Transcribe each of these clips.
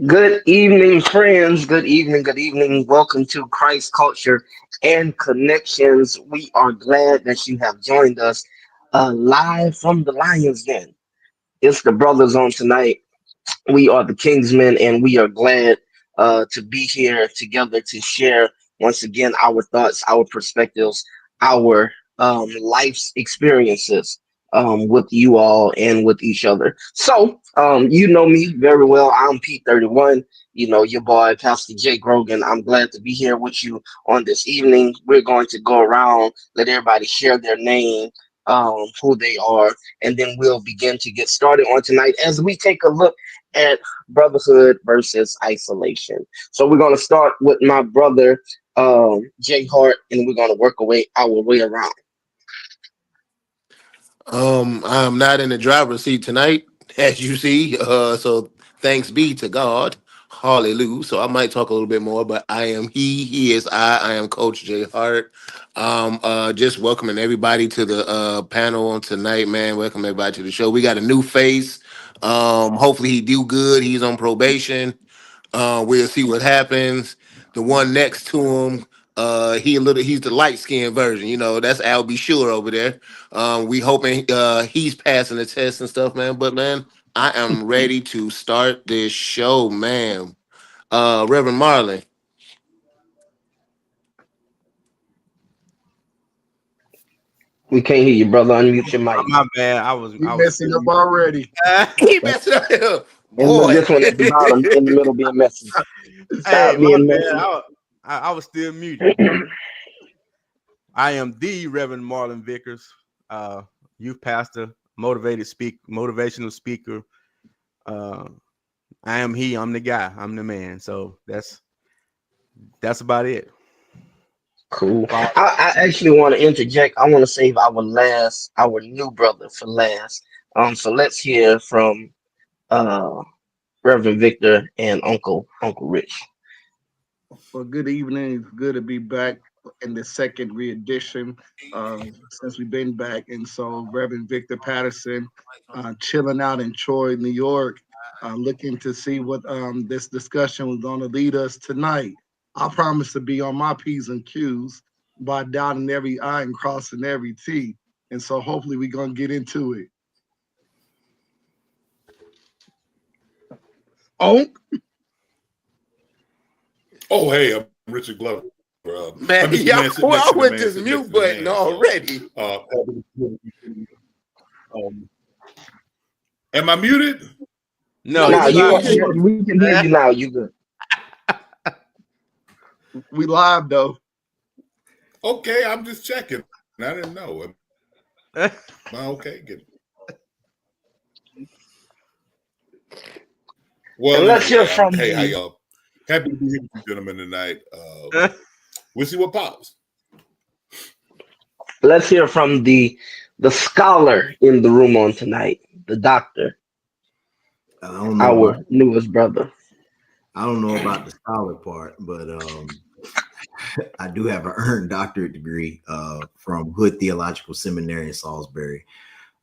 Good evening, friends. Good evening. Good evening. Welcome to Christ Culture and Connections. We are glad that you have joined us live from the Lions Den. It's the brothers on tonight. We are the Kingsmen, and we are glad to be here together to share once again our thoughts, our perspectives, our life's experiences with you all and with each other. So, you know me very well. I'm P31. You know your boy, Pastor Jake Grogan. I'm glad to be here with you on this evening. We're going to go around, let everybody share their name, who they are, and then we'll begin to get started on tonight as we take a look at brotherhood versus isolation. So we're gonna start with my brother Jay Hart, and we're gonna work our way around. I'm not in the driver's seat tonight, as you see. So thanks be to God. Hallelujah. So I might talk a little bit more, but I am he is I. I am Coach Jay Hart. Just welcoming everybody to the panel on tonight, man. Welcome everybody to the show. We got a new face. Hopefully he do good. He's on probation. We'll see what happens. The one next to him, he's the light skinned version. You know, that's Al B. Sure over there. We hoping he's passing the test and stuff, man. But man, I am ready to start this show, man. Reverend Marley. We can't hear you, brother. Unmute your mic. My bad. I was We I was messing still up already. He messed up here. And look, Boy. this one at the bottom in the middle being messy. hey, Stop my being bad. messy. I was still muted. I am the Reverend Marlon Vickers, youth pastor, motivational speaker. Uh, I am he. I'm the guy. I'm the man. So that's about it. Cool. I actually want to interject. I want to save our new brother for last. So let's hear from uh Reverend Victor and Uncle Rich. Well, good evening. It's good to be back in the second re-edition since we've been back. And so, Reverend Victor Patterson, chilling out in Troy, New York, looking to see what this discussion was going to lead us tonight. I promise to be on my P's and Q's by dotting every I and crossing every T. And so, hopefully, we're going to get into it. Oh, Oh, hey, I'm Richard Glover. Man, I'm just y'all next well to the with man this sitting next mute to the button man. already. Um, am I muted? No, No, Now you you you live. are, good. we can hear you now. You good? we live, though. Okay, I'm just checking. I didn't know. Am I okay? Well, And let's hear anyway, from hey, how the y'all? Happy to be here with you gentlemen tonight. We'll see what pops. let's hear from the scholar in the room on tonight, the doctor, I don't know about our newest brother. the scholar part, but I do have an earned doctorate degree from Hood Theological Seminary in Salisbury.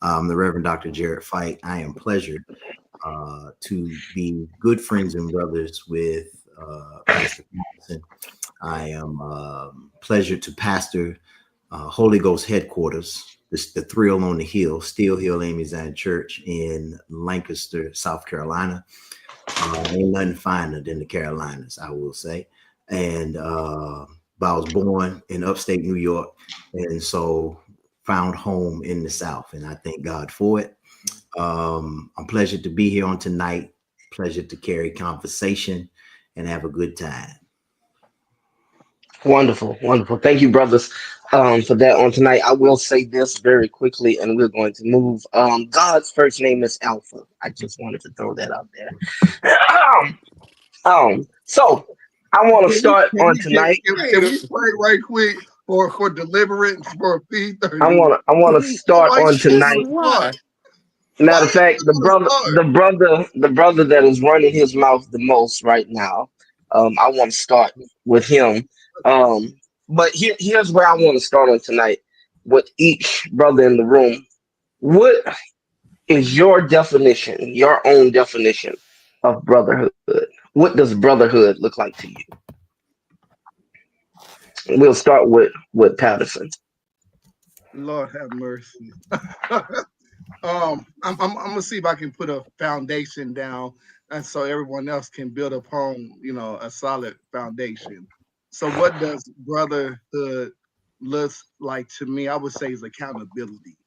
The Reverend Dr. Jared Fight. I am pleasured to be good friends and brothers with Pastor Johnson. I am pleasured to pastor Holy Ghost headquarters, the Thrill on the Hill, Steel Hill Amy Zion Church in Lancaster, South Carolina. Ain't nothing finer than the Carolinas, I will say. And but I was born in upstate New York, and so found home in the South, and I thank God for it. I'm pleasure to be here on tonight. Pleasure to carry conversation and have a good time. Wonderful, wonderful. Thank you, brothers, for that on tonight. I will say this very quickly, and we're going to move. God's first name is Alpha. I just wanted to throw that out there. So I want to Can we start can on we can, tonight. can we play right quick for deliverance for I P30? want to start Like on shit tonight. to start. Why? Matter Why of you fact, want to start? the brother that is running his mouth the most right now. I want to start with him. But here's where I want to start on tonight with each brother in the room. What is your definition, your own definition of brotherhood? What does brotherhood look like to you? We'll start with Patterson. Lord have mercy. I'm gonna see if I can put a foundation down, and so everyone else can build upon, a solid foundation. So, what does brotherhood look like to me? I would say is accountability.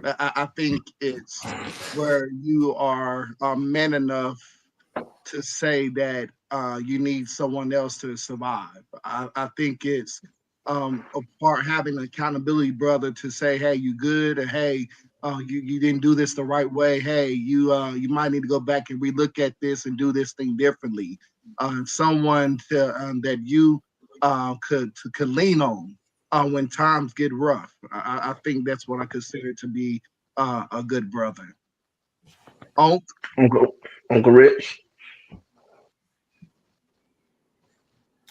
I think it's where you are man enough to say that you need someone else to survive. I think it's a part having an accountability brother to say, hey, you good, or hey, you didn't do this the right way. Hey, you might need to go back and relook at this and do this thing differently. Someone that you could lean on when times get rough. I think that's what I consider to be a good brother. Oh, Uncle, Uncle Rich.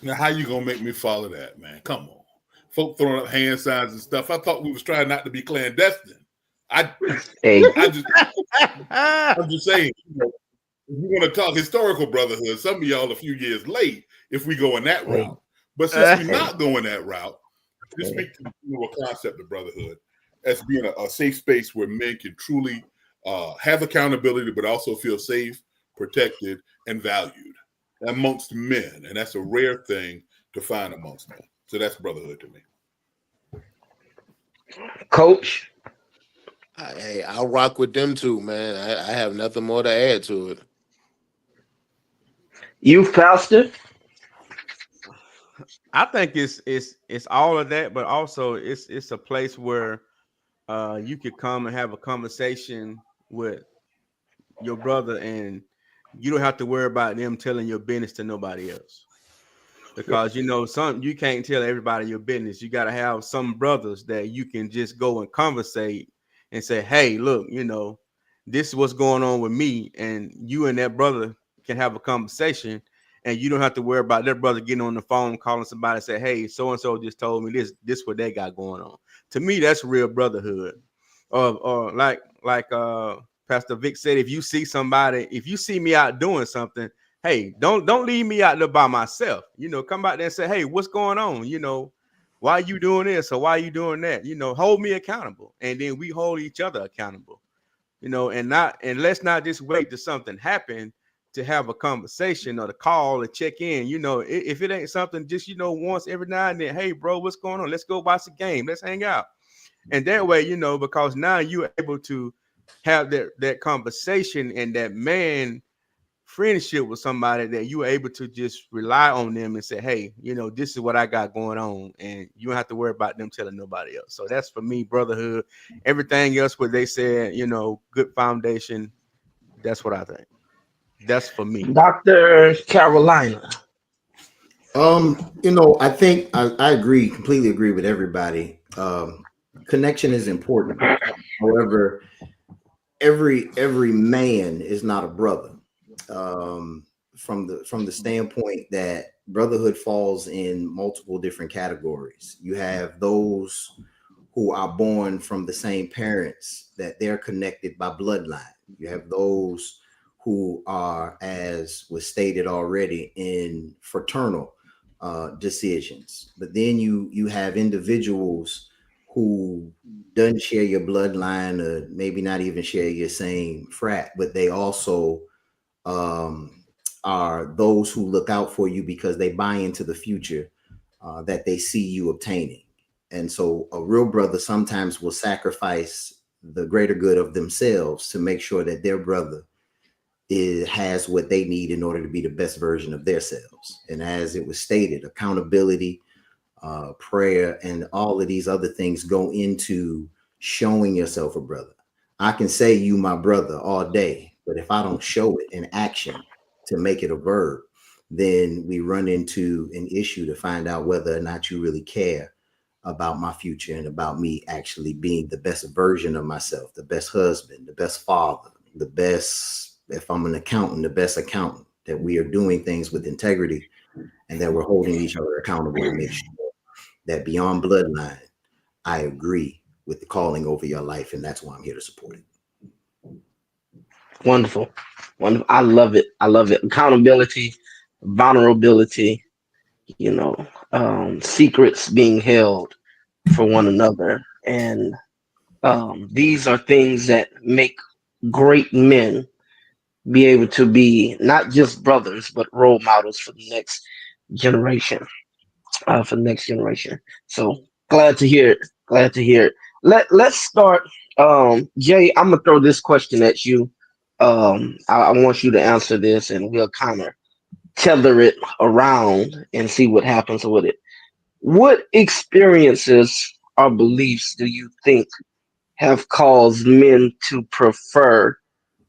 Now, how you gonna make me follow that, man? Come on, folk throwing up hand signs and stuff. I thought we was trying not to be clandestine. I, Hey, I just, I'm just saying. If you want to talk historical brotherhood, some of y'all a few years late if we go in that hey, route. But since we're hey, not going that route, just hey. speak to the concept of brotherhood as being a safe space where men can truly have accountability, but also feel safe, protected, and valued amongst men. And that's a rare thing to find amongst men. So that's brotherhood to me. Coach, Hey, I'll rock with them too, man. I have nothing more to add to it. you Pastor. I think it's all of that, but also it's a place where you could come and have a conversation with your brother, and you don't have to worry about them telling your business to nobody else. Because some you can't tell everybody your business. You got to have some brothers that you can just go and conversate and say, hey, look, this is what's going on with me, and you and that brother can have a conversation, and you don't have to worry about that brother getting on the phone calling somebody and say, hey, so and so just told me this what they got going on. To me, that's real brotherhood. Or like Pastor Vic said, if you see me out doing something, hey, don't leave me out there by myself. Come out there and say, hey, what's going on? Why are you doing this or why are you doing that? Hold me accountable, and then we hold each other accountable. And let's not just wait till something happen to have a conversation or to call and check in. If it ain't something, just once every now and then, hey, bro, what's going on? Let's go watch the game. Let's hang out. And that way, because now you're able to have that conversation and that man friendship with somebody that you are able to just rely on them and say, hey, this is what I got going on, and you don't have to worry about them telling nobody else. So that's for me, brotherhood. Everything else what they said, good foundation. That's what I think. That's for me. Dr. Carolina. I think I agree, completely agree with everybody. Connection is important. However, every man is not a brother. From the standpoint that brotherhood falls in multiple different categories. You have those who are born from the same parents that they're connected by bloodline. You have those who are, as was stated already, in fraternal decisions. But then you have individuals who doesn't share your bloodline, or maybe not even share your same frat, but they also um, are those who look out for you because they buy into the future that they see you obtaining. And so a real brother sometimes will sacrifice the greater good of themselves to make sure that their brother has what they need in order to be the best version of themselves. And as it was stated, accountability, prayer, and all of these other things go into showing yourself a brother. I can say you my brother all day, but if I don't show it in action to make it a verb, then we run into an issue to find out whether or not you really care about my future and about me actually being the best version of myself, the best husband, the best father, the best, if I'm an accountant, the best accountant, that we are doing things with integrity and that we're holding each other accountable to make sure that beyond bloodline, I agree with the calling over your life. And that's why I'm here to support it. Wonderful. Wonderful. I love it. I love it. Accountability, vulnerability, secrets being held for one another. And these are things that make great men be able to be not just brothers, but role models for the next generation. For the next generation. So glad to hear it. Glad to hear it. Let's start. Jay, I'm gonna throw this question at you. I want you to answer this, and we'll kind of tether it around and see what happens with it. What experiences or beliefs do you think have caused men to prefer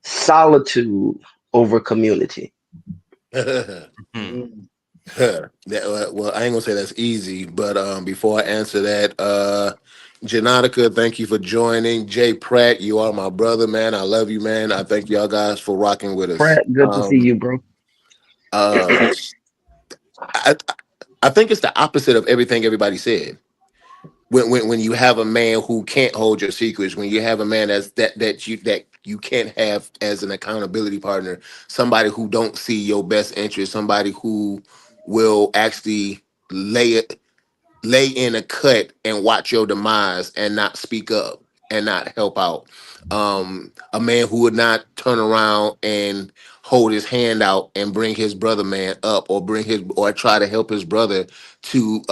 solitude over community? Mhm. Mm. Well, I ain't gonna say that's easy, but before I answer that, Janotica, thank you for joining. Jay Pratt, you are my brother, man. I love you, man. I thank y'all guys for rocking with us. Pratt, good to see you, bro. Uh, I I think it's the opposite of everything everybody said. When you have a man who can't hold your secrets, when you have a man that you can't have as an accountability partner, somebody who don't see your best interest, somebody who will actually lay it lay in a cut and watch your demise and not speak up and not help out. A man who would not turn around and hold his hand out and bring his brother man up, or try to help his brother to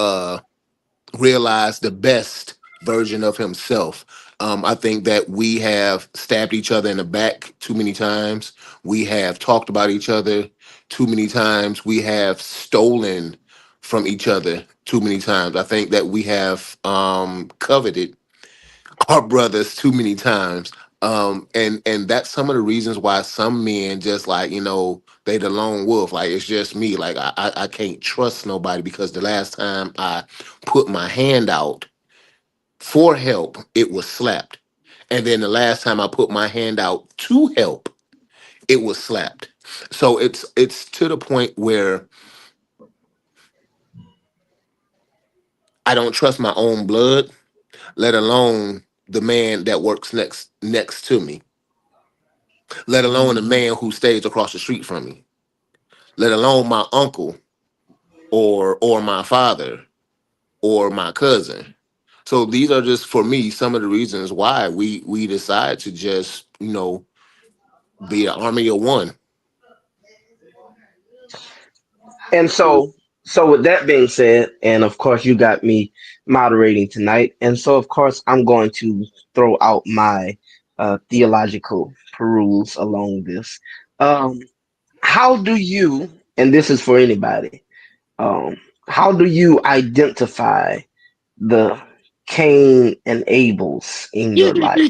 realize the best version of himself. I think that we have stabbed each other in the back too many times. We have talked about each other too many times. We have stolen from each other too many times. I think that we have coveted our brothers too many times. And that's some of the reasons why some men just like, they the lone wolf. Like, it's just me. Like, I can't trust nobody, because the last time I put my hand out for help, it was slapped. And then the last time I put my hand out to help, it was slapped. So it's to the point where I don't trust my own blood, let alone the man that works next to me, let alone the Mm. man who stays across the street from me, let alone my uncle, or my father, or my cousin. So these are just, for me, some of the reasons why we decide to just, be an army of one. And so with that being said, and of course you got me moderating tonight, and so of course I'm going to throw out my theological peruse along this. Um, how do you, and this is for anybody, um, how do you identify the Cain and Abels in your life?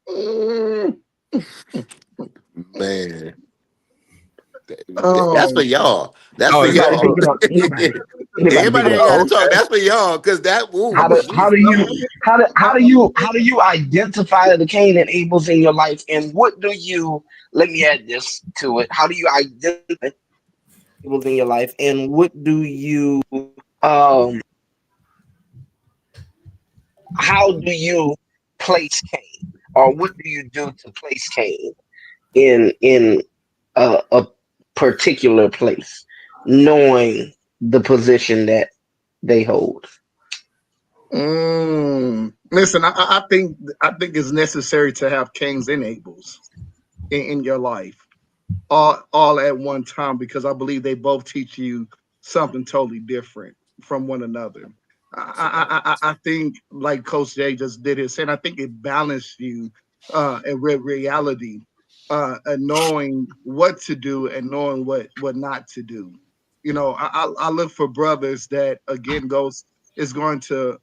Mm. Man, that's for Oh, y'all. That's Oh, for is it? Anybody y'all. picking up? Anybody Everybody picking up ain't got to coach? talk. That's for y'all, because that. How Ooh, do how do Jesus. you how do you identify the Cain and Abels in your life, and what do you let me add this to it? How do you identify Abels in your life, and what do you um how do you place Cain, or what do you do to place Cain in a particular place, knowing the position that they hold? listen, I think it's necessary to have Cain's and Abels in your life, all at one time, because I believe they both teach you something totally different from one another. I think, like Coach Jay just did his, and I think it balanced you in reality, knowing what to do and knowing what not to do. I look for brothers that, again, goes is going to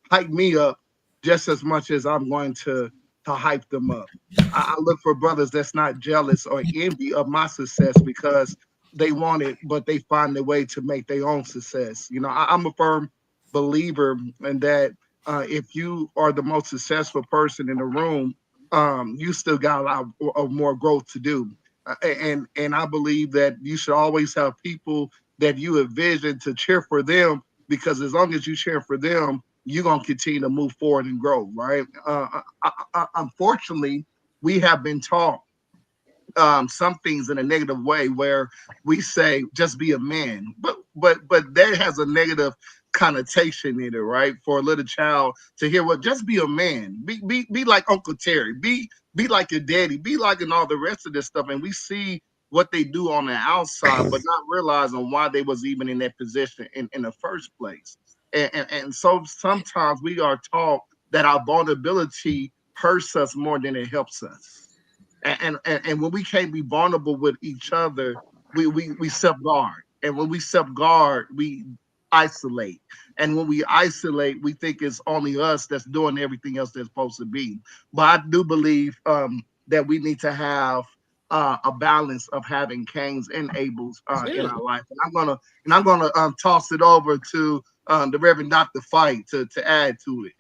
hype me up just as much as I'm going to hype them up. I look for brothers that's not jealous or envy of my success because they want it, but they find a way to make their own success. I'm a firm believer in that. If you are the most successful person in the room, you still got a lot of more growth to do. And I believe that you should always have people that you envision to cheer for them, because as long as you cheer for them, you're gonna continue to move forward and grow, right? Unfortunately, we have been taught some things in a negative way where we say just be a man, but that has a negative connotation in it, right? For a little child to hear what just be a man, be like Uncle Terry, be like your daddy, be like and all the rest of this stuff, and we see what they do on the outside, but not realizing why they was even in that position in the first place. And so sometimes we are taught that our vulnerability hurts us more than it helps us. And when we can't be vulnerable with each other, we self guard, and when we self guard, we isolate, and when we isolate, we think it's only us that's doing everything else that's supposed to be. But I do believe that we need to have a balance of having Cain's and Abel's in Yeah. our life, and I'm gonna toss it over to the Reverend Doctor Fight to add to it.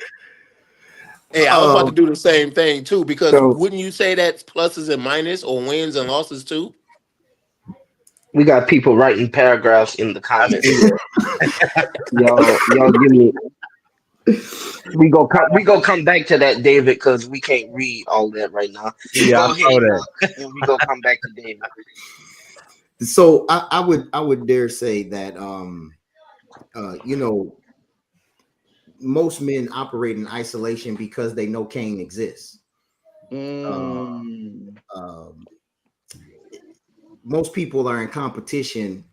Hey, I was about to Um, do the same thing too, because So wouldn't you say that's pluses and minus or wins and losses too? we got people writing paragraphs in the I comments see here. that. Y'all give me. We go come back to that, David, because we can't read all that right now. Yeah, I Go saw ahead, that. and we go come back to David. so I would dare say that you know, most men operate in isolation because they know Cain exists. Uh, Mm, um, Most people are in competition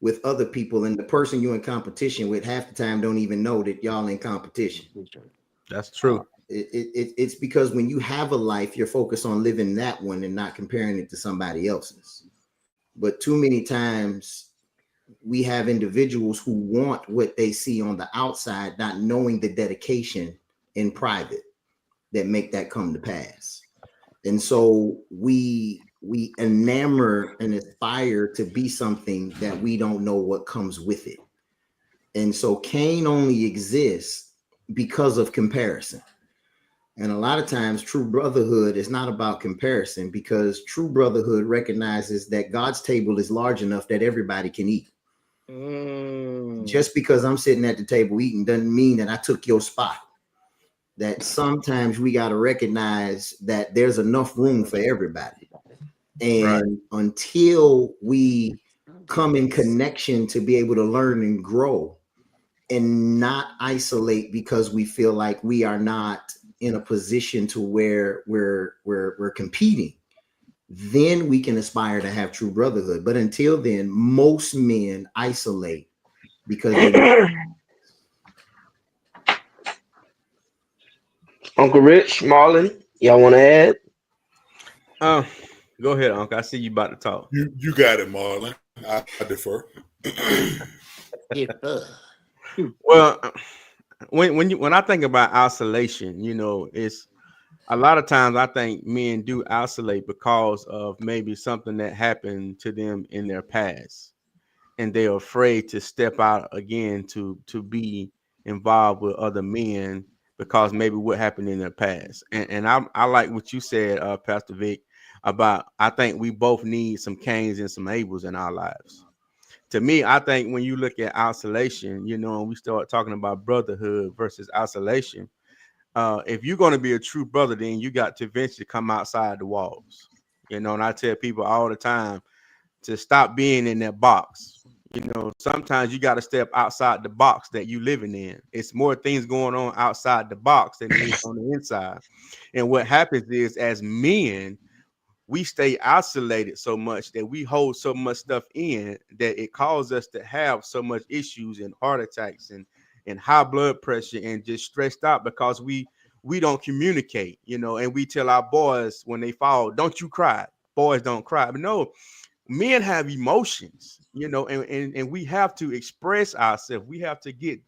with other people, and the person you're in competition with half the time don't even know that y'all in competition. That's true. It's because when you have a life, you're focused on living that one and not comparing it to somebody else's. But too many times we have individuals who want what they see on the outside, not knowing the dedication in private that make that come to pass. And so we enamor and aspire to be something that we don't know what comes with it. And so Cain only exists because of comparison. And a lot of times, true brotherhood is not about comparison, because true brotherhood recognizes that God's table is large enough that everybody can eat. mm. Just because I'm sitting at the table eating doesn't mean that I took your spot. That sometimes we got to recognize that there's enough room for everybody. Right. And until we come in connection to be able to learn and grow and not isolate because we feel like we are not in a position to where we're competing, then we can aspire to have true brotherhood. But until then, most men isolate because they Uncle Rich, Marlon, y'all want to add? Uh, Go ahead, Uncle. I see you about to talk. You got it, Marlon. I defer. Yeah. Well, when I think about isolation, it's a lot of times I think men do isolate because of maybe something that happened to them in their past, and they're afraid to step out again to be involved with other men because maybe what happened in their past. And I like what you said, Pastor Vic, about I think we both need some Cains and some Abels in our lives. To me, I think when you look at isolation, and we start talking about brotherhood versus isolation, if you're going to be a true brother, then you got to eventually come outside the walls. And I tell people all the time to stop being in that box. Sometimes you got to step outside the box that you living in. It's more things going on outside the box than it is on the inside. And what happens is, as men, we stay isolated so much that we hold so much stuff in that it causes us to have so much issues and heart attacks and high blood pressure and just stressed out because we don't communicate, and we tell our boys when they fall, don't you cry. Boys don't cry. But no, men have emotions, and we have to express ourselves. We have to get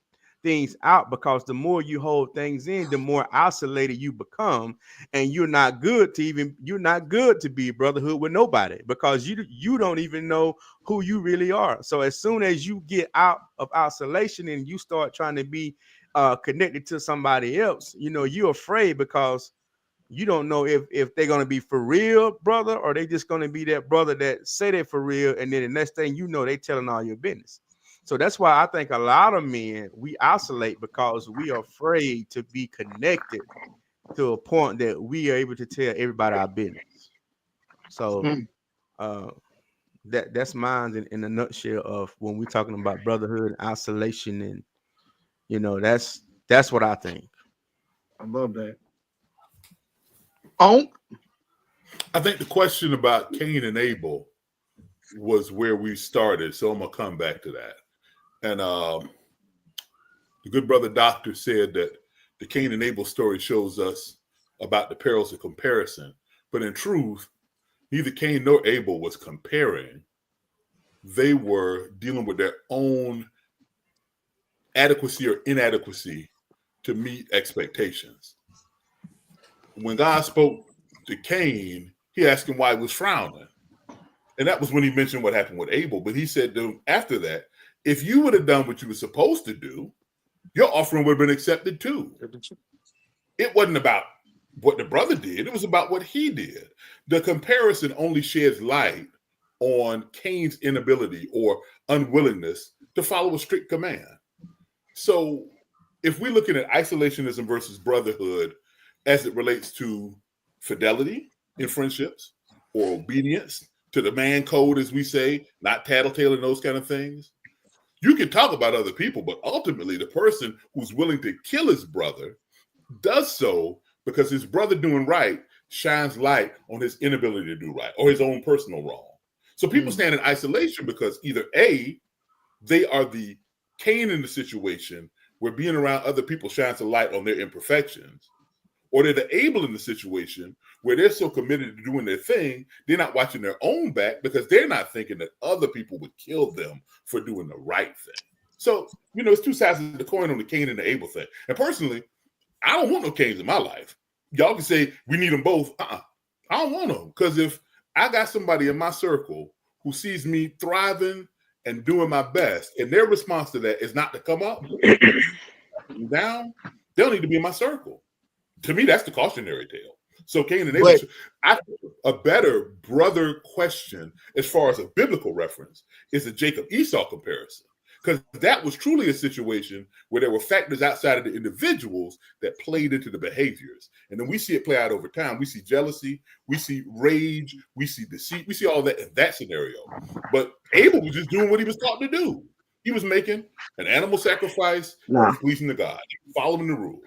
things out, because the more you hold things in, the more isolated you become, and you're not good to be brotherhood with nobody, because you don't even know who you really are. So as soon as you get out of isolation and you start trying to be connected to somebody else, you're afraid, because you don't know if they're gonna be for real brother, or they just gonna be that brother that say they for real, and then the next thing you know, they telling all your business. So that's why I think a lot of men, we isolate because we are afraid to be connected to a point that we are able to tell everybody our business. So Mm. uh, that's mine in a nutshell of when we're talking about brotherhood, isolation, and that's what I think. I love that. Oh, I think the question about Cain and Abel was where we started, so I'm gonna come back to that. And the good brother doctor said that the Cain and Abel story shows us about the perils of comparison, but in truth, neither Cain nor Abel was comparing. They were dealing with their own adequacy or inadequacy to meet expectations. When God spoke to Cain, he asked him why he was frowning. And that was when he mentioned what happened with Abel. But he said to him after that, if you would have done what you were supposed to do, your offering would have been accepted too. It wasn't about what the brother did, it was about what he did. The comparison only sheds light on Cain's inability or unwillingness to follow a strict command. So if we're looking at isolationism versus brotherhood as it relates to fidelity in friendships or obedience to the man code, as we say, not tattletale and those kind of things, you can talk about other people, but ultimately the person who's willing to kill his brother does so because his brother doing right shines light on his inability to do right or his own personal wrong. So people stand in isolation because either A, they are the Cain in the situation where being around other people shines a light on their imperfections, or they're the Abel in the situation where they're so committed to doing their thing, they're not watching their own back because they're not thinking that other people would kill them for doing the right thing. So, it's two sides of the coin on the Cain and the Abel thing. And personally, I don't want no Cains in my life. Y'all can say we need them both. I don't want them, because if I got somebody in my circle who sees me thriving and doing my best, and their response to that is not to come up down, they don't need to be in my circle. To me, that's the cautionary tale. So Cain and Abel, But I think a better brother question as far as a biblical reference is a Jacob Esau comparison, because that was truly a situation where there were factors outside of the individuals that played into the behaviors. And then we see it play out over time. We see jealousy, we see rage, we see deceit, we see all that in that scenario. But Abel was just doing what he was taught to do. He was making an animal sacrifice that Now, was pleasing to God, following the rules.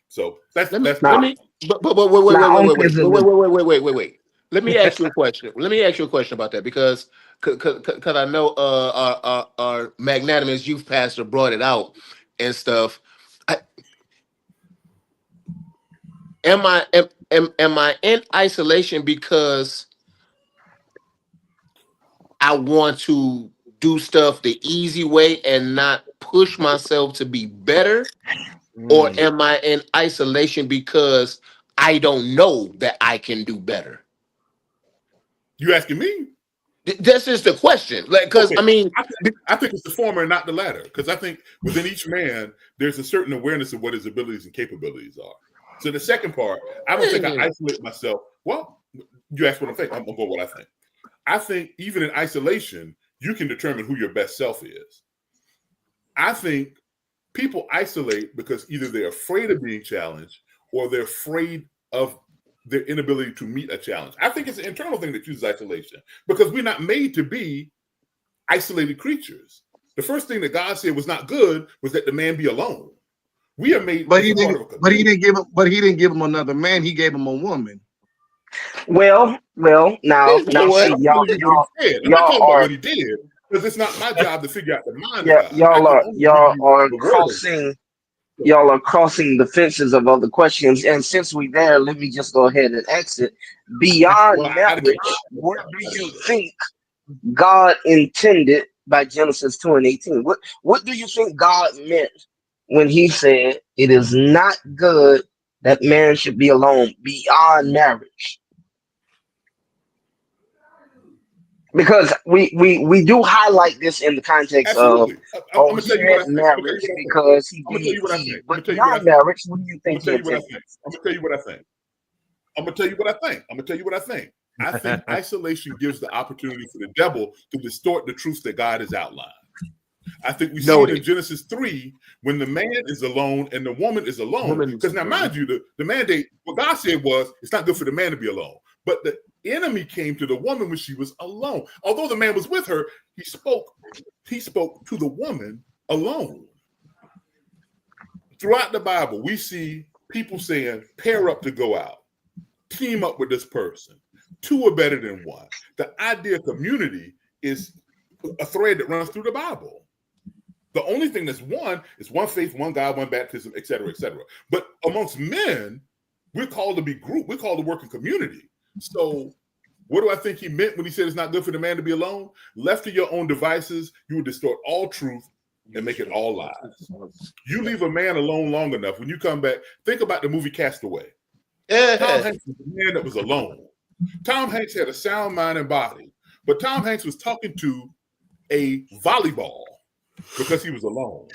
So that's let me let now, me but wait now, only is it the wait. Let me ask you a question. Let me ask you a question about that because I know our magnanimous youth pastor brought it out and stuff. I, am I in isolation because I want to do stuff the easy way and not push myself to be better? Or am I in isolation because I don't know that I can do better? You asking me? This is the question. Like, because Okay. I mean, I think it's the former and not the latter, because I think within each man, there's a certain awareness of what his abilities and capabilities are. So the second part, I don't think I isolate myself. Well, you asked what I think. I'm going to go what I think. I think even in isolation, you can determine who your best self is. I think people isolate because either they're afraid of being challenged or they're afraid of their inability to meet a challenge. I think it's an internal thing that chooses isolation because we're not made to be isolated creatures. The first thing that God said was not good was that the man be alone. We are made but as he a part didn't. of a But he community. didn't give him. But he didn't give him another man. He gave him a woman. well. Now, you know I'm see, what? y'all, telling you what he y'all, said. I'm not y'all talking about are, what he did because it's not my job to figure out the mind of yeah, God. I can only give y'all you are the word of God. crossing, y'all are crossing the fences of other questions. And since we there, let me just go ahead and exit. Well, Beyond I didn't. marriage, what do you think God intended by Genesis 2:18? What do you think God meant when He said it is not good that man should be alone beyond marriage? Because we do highlight this in the context of, Absolutely. I'm oh, gonna he tell you what I meant think. I'm gonna tell marriage you what I think. because he I'm gonna tell did you what I Eve, think. I'm but gonna tell you what I beyond think. marriage, what do you I'm think gonna he tell you what I intended? think. I'm gonna tell you what I think. I'm gonna tell you what I think. I'm gonna tell you what I think. I think isolation gives the opportunity for the devil to distort the truths that God has outlined. I think we see it in Noted. Genesis 3 when the man is alone and the woman is alone. Because now, mind you, the mandate, what God said was, it's not good for the man to be alone. But the enemy came to the woman when she was alone. Although the man was with her, he spoke to the woman alone. Throughout the Bible, we see people saying, pair up to go out, team up with this person. Two are better than one. The idea of community is a thread that runs through the Bible. The only thing that's one is one faith, one God, one baptism, et cetera, et cetera. But amongst men, we're called to be group. We're called to work in community. So what do I think he meant when he said it's not good for the man to be alone? Left to your own devices, you will distort all truth and make it all lies. You leave a man alone long enough, when you come back, think about the movie Castaway. Tom Hanks was a man that was alone. Tom Hanks had a sound mind and body, but Tom Hanks was talking to a volleyball because he was alone.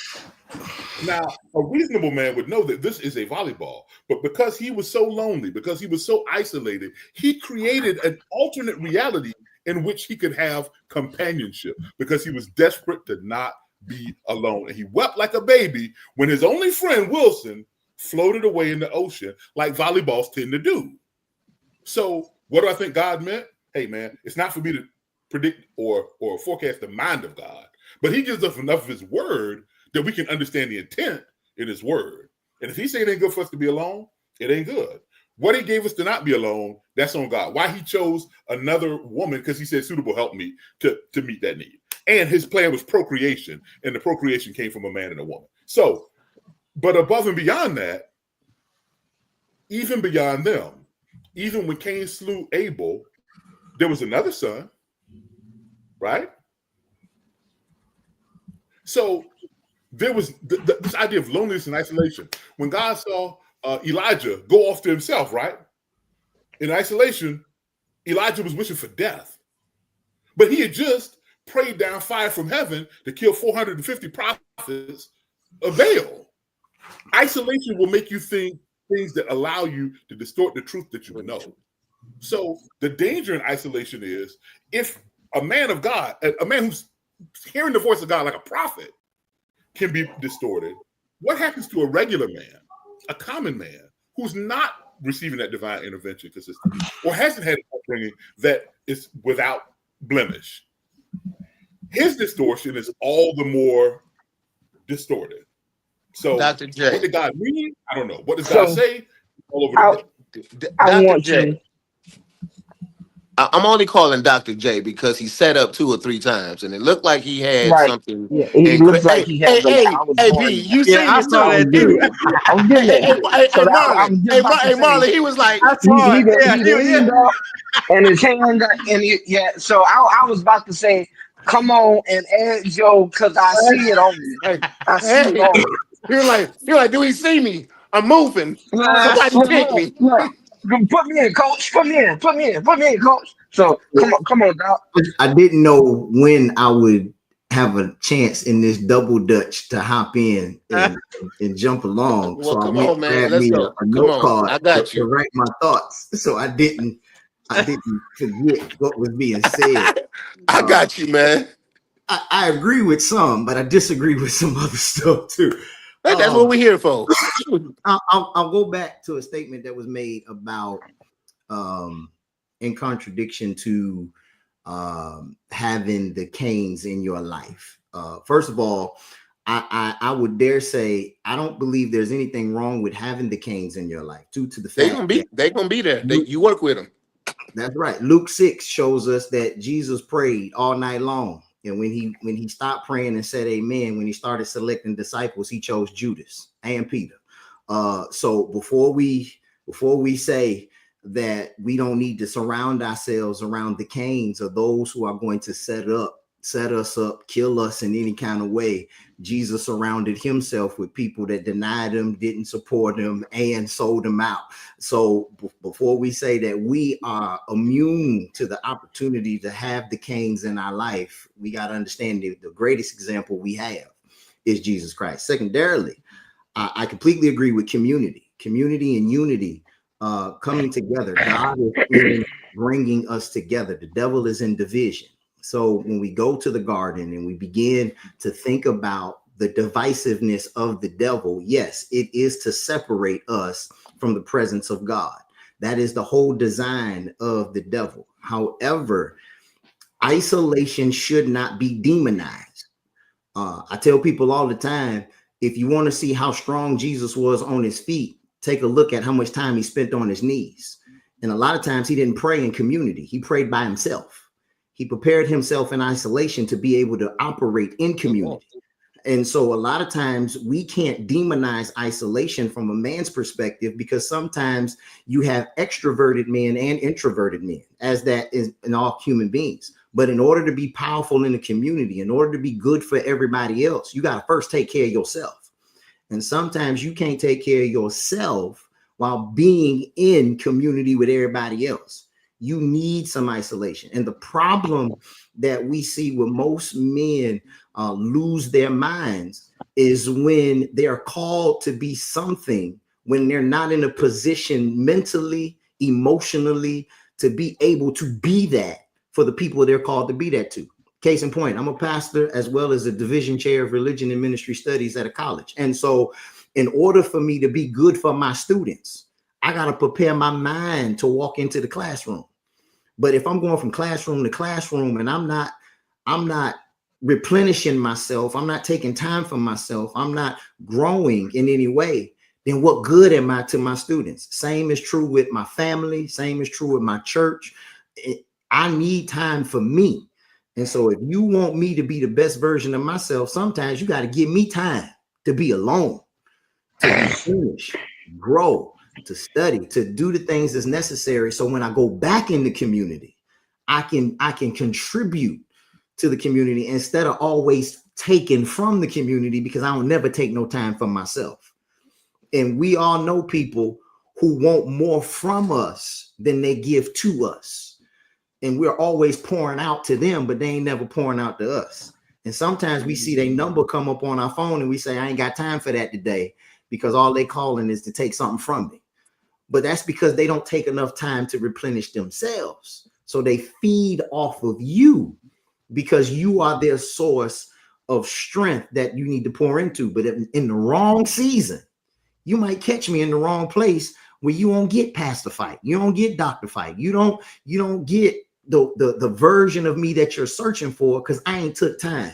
Now, a reasonable man would know that this is a volleyball, but because he was so lonely, because he was so isolated, he created an alternate reality in which he could have companionship because he was desperate to not be alone. And he wept like a baby when his only friend, Wilson, floated away in the ocean like volleyballs tend to do. So what do I think God meant? Hey, man, it's not for me to predict or forecast the mind of God, but he gives us enough of his word that we can understand the intent in his word. And if he said it ain't good for us to be alone, it ain't good. What he gave us to not be alone, that's on God. Why he chose another woman, because he said suitable help me to meet that need. And his plan was procreation, and the procreation came from a man and a woman. So, but above and beyond that, even beyond them, even when Cain slew Abel, there was another son, right? So there was this idea of loneliness and isolation. When God saw Elijah go off to himself, right? In isolation, Elijah was wishing for death. But he had just prayed down fire from heaven to kill 450 prophets of Baal. Isolation will make you think things that allow you to distort the truth that you know. So the danger in isolation is if a man of God, a man who's hearing the voice of God like a prophet, can be distorted, what happens to a regular man, a common man, who's not receiving that divine intervention consistently or hasn't had an upbringing that is without blemish? His distortion is all the more distorted. So Dr. J. what did God mean? I don't know. What does God say? All over the I Dr. want J. to. I'm only calling Dr. J because he set up 2 or 3 times, and it looked like he had Right. something. Yeah, he looks like he has a. I was Hey, B, going. you Yeah, seen I it saw too. I was that getting too. there. I was getting there. So I Marlon. was just about to say. Marlon. He was like, I saw it. Yeah, He yeah. leaned up and his hand got, and yeah. So I was about to say, come on and add Joe because I see it on you. hey, I see it hey. on you. He was like, do he see me? I'm moving. Somebody Look, pick look, me. look. Put me in, coach. Put me in, coach. So come on, Doc. I didn't know when I would have a chance in this double dutch to hop in and jump along. Well, So I come went on, and man. grabbed Let's me go. a Come note on. card I got to you. write my thoughts. So I didn't forget what was being said. I got you, man. I agree with some, but I disagree with some other stuff too. That's what we're here for. I'll go back to a statement that was made about in contradiction to having the Cains in your life. First of all, I would dare say I don't believe there's anything wrong with having the Cains in your life due to the fact They gonna be there. You work with them. that's right. Luke 6 shows us that Jesus prayed all night long. And when he stopped praying and said amen, when he started selecting disciples, he chose Judas and Peter. So before we say that we don't need to surround ourselves around the Cains or those who are going to set us up, kill us in any kind of way, Jesus surrounded himself with people that denied him, didn't support him, and sold him out. So before we say that we are immune to the opportunity to have the Cains in our life, we got to understand the greatest example we have is Jesus Christ. Secondarily, I completely agree with community and unity coming together. God is in bringing us together. The devil is in division. So when we go to the garden and we begin to think about the divisiveness of the devil, yes, it is to separate us from the presence of God. That is the whole design of the devil. However, isolation should not be demonized. I tell people all the time, if you want to see how strong Jesus was on his feet, take a look at how much time he spent on his knees. And a lot of times he didn't pray in community. He prayed by himself. He prepared himself in isolation to be able to operate in community. And so a lot of times we can't demonize isolation from a man's perspective, because sometimes you have extroverted men and introverted men, as that is in all human beings. But in order to be powerful in the community, in order to be good for everybody else, you got to first take care of yourself. And sometimes you can't take care of yourself while being in community with everybody else. You need some isolation. And the problem that we see with most men lose their minds is when they're called to be something, when they're not in a position mentally, emotionally, to be able to be that for the people they're called to be that to. Case in point, I'm a pastor as well as a division chair of religion and ministry studies at a college. And so in order for me to be good for my students, I got to prepare my mind to walk into the classroom. But if I'm going from classroom to classroom and I'm not replenishing myself, I'm not taking time for myself, I'm not growing in any way, then what good am I to my students? Same is true with my family. Same is true with my church. I need time for me. And so if you want me to be the best version of myself, sometimes you got to give me time to be alone, to finish, grow, to study, to do the things that's necessary. So when I go back in the community, I can contribute to the community instead of always taking from the community, because I don't never take no time for myself. And we all know people who want more from us than they give to us. And we're always pouring out to them, but they ain't never pouring out to us. And sometimes we see their number come up on our phone and we say, I ain't got time for that today, because all they calling is to take something from me. But that's because they don't take enough time to replenish themselves. So they feed off of you because you are their source of strength that you need to pour into. But in the wrong season, you might catch me in the wrong place where you won't get pastor fight. You don't get doctor fight. You don't get the version of me that you're searching for, because I ain't took time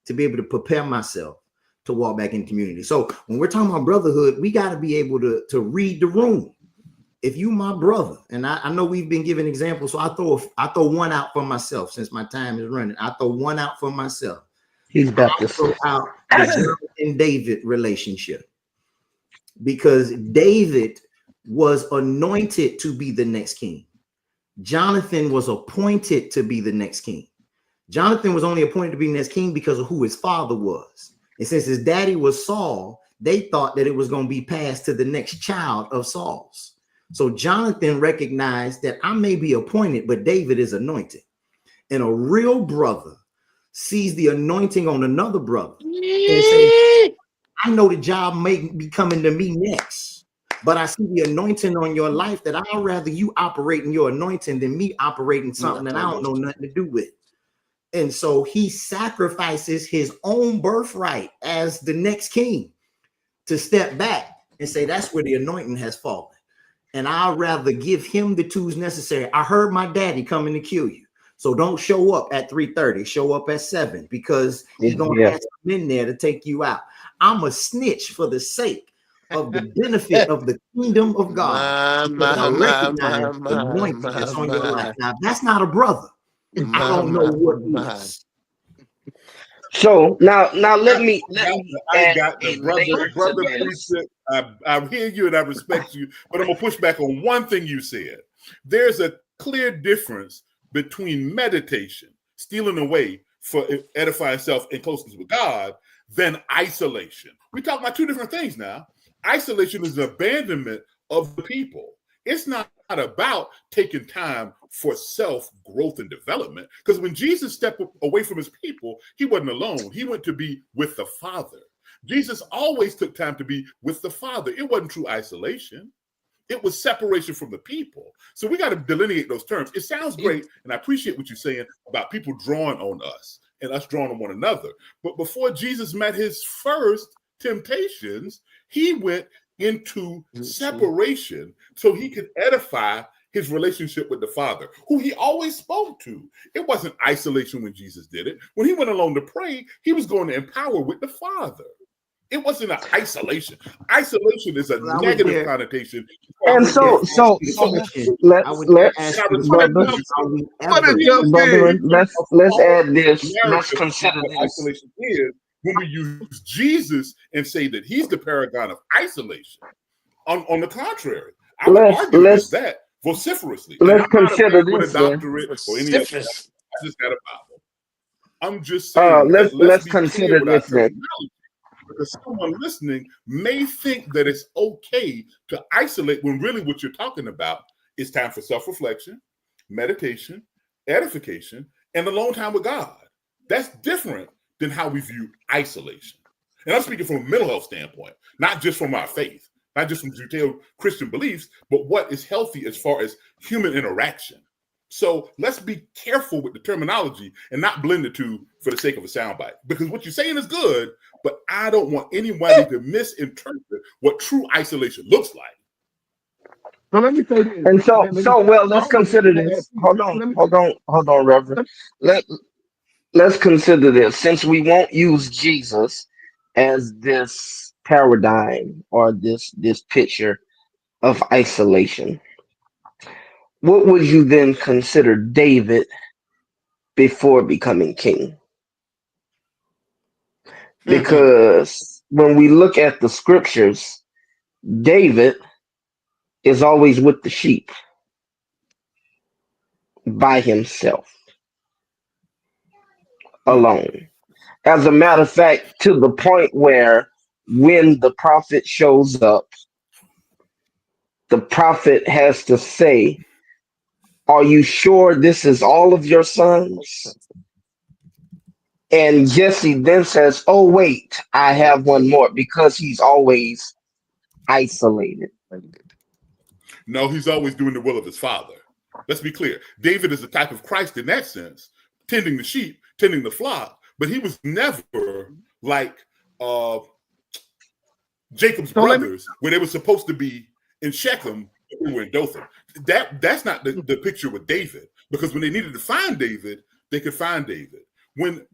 to be able to prepare myself to walk back in community. So when we're talking about brotherhood, we got to be able to read the room. If you my brother, and I know we've been giving examples, so I throw one out for myself since my time is running. I throw one out for myself. He's I Baptist. throw out the Jonathan David relationship, because David was anointed to be the next king. Jonathan was appointed to be the next king. Jonathan was only appointed to be the next king because of who his father was. And since his daddy was Saul, they thought that it was going to be passed to the next child of Saul's. So Jonathan recognized that I may be appointed, but David is anointed. And a real brother sees the anointing on another brother and says, I know the job may be coming to me next, but I see the anointing on your life that I'd rather you operate in your anointing than me operating something that I don't know nothing to do with. And so he sacrifices his own birthright as the next king to step back and say, that's where the anointing has fallen. And I'd rather give him the tools necessary. I heard my daddy coming to kill you. So don't show up at 3:30, show up at 7, because he's going to have some in there to take you out. I'm a snitch for the sake of the benefit of the kingdom of God, because I recognize the anointing that's on your life. Now, if that's not a brother, I don't know what is. So now let me I add got a the layer to brother this. preacher. I hear you and I respect you, but I'm gonna push back on one thing you said. There's a clear difference between meditation, stealing away for edifying self and closeness with God, than isolation. We talk about two different things now. Isolation is an abandonment of the people. It's not about taking time for self growth and development. Because when Jesus stepped away from his people, he wasn't alone. He went to be with the Father. Jesus always took time to be with the Father. It wasn't true isolation. It was separation from the people. So we got to delineate those terms. It sounds great, and I appreciate what you're saying about people drawing on us and us drawing on one another. But before Jesus met his first temptations, he went into separation so he could edify his relationship with the Father, who he always spoke to. It wasn't isolation when Jesus did it. When he went alone to pray, he was going to empower with the Father. It wasn't an isolation. Isolation is a negative connotation. And so let's brother, brother, let's add this. Let's consider what this. isolation is when we use Jesus and say that he's the paragon of isolation. On the contrary, I would argue against that vociferously. Let's consider with a this. Then. doctorate or any other. I just got a Bible. I'm just saying. Let's be consider clear this then. Because someone listening may think that it's okay to isolate when really what you're talking about is time for self-reflection, meditation, edification, and alone time with God. That's different than how we view isolation. And I'm speaking from a mental health standpoint, not just from our faith, not just from Judeo-Christian beliefs, but what is healthy as far as human interaction. So let's be careful with the terminology and not blend the two for the sake of a soundbite. Because what you're saying is good, but I don't want anybody to misinterpret what true isolation looks like. So let me say this. And let's consider this. Hold on, Reverend. Let's consider this. Since we won't use Jesus as this paradigm or this picture of isolation, what would you then consider David before becoming king? Because when we look at the scriptures, David is always with the sheep by himself, alone. As a matter of fact, to the point where when the prophet shows up, the prophet has to say, "Are you sure this is all of your sons?" And Jesse then says, "Oh, wait, I have one more," because he's always isolated. No, he's always doing the will of his Father. Let's be clear. David is a type of Christ in that sense, tending the sheep, tending the flock, but he was never like Jacob's brothers, where they were supposed to be in Shechem, but they were in Dothan. That's not the picture with David, because when they needed to find David, they could find David. When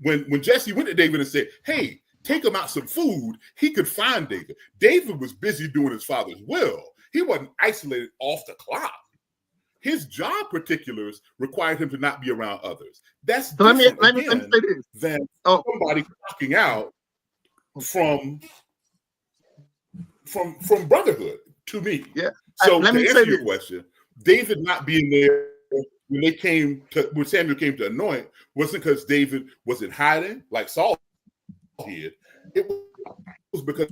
Jesse went to David and said, "Hey, take him out some food," he could find David. David was busy doing his father's will. He wasn't isolated off the clock. His job particulars required him to not be around others. That's different than somebody walking out from Brotherhood to me. Yeah. So to answer your question, David not being there when Samuel came to anoint wasn't because David was in hiding like Saul did. It was because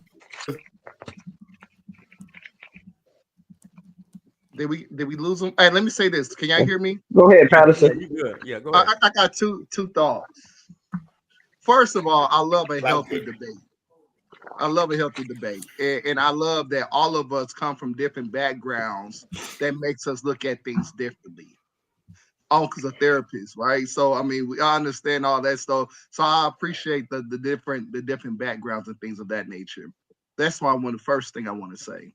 Did we lose them? Hey, let me say this. Can y'all hear me? Go ahead, Patterson. Yeah, you good. Yeah, go ahead. I got two thoughts. First of all, I love a healthy debate. I love a healthy debate. And I love that all of us come from different backgrounds that makes us look at things differently. All because of therapists, right? So I mean, I understand all that stuff. So I appreciate the different backgrounds and things of that nature. That's why the first thing I want to say.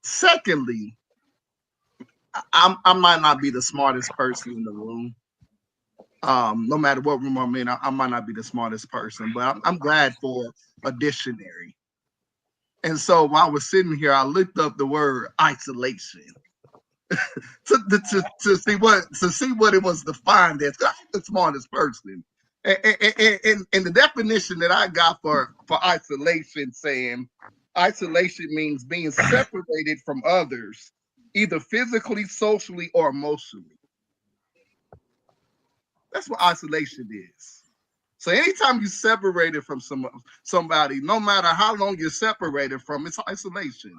Secondly, I might not be the smartest person in the room. No matter what room I'm in, I might not be the smartest person, but I'm glad for a dictionary. And so while I was sitting here, I looked up the word isolation to see what it was defined as. I'm the smartest person. And the definition that I got for isolation, saying isolation means being separated from others, either physically, socially, or emotionally. That's what isolation is. So anytime you're separated from somebody, no matter how long you're separated from, it's isolation.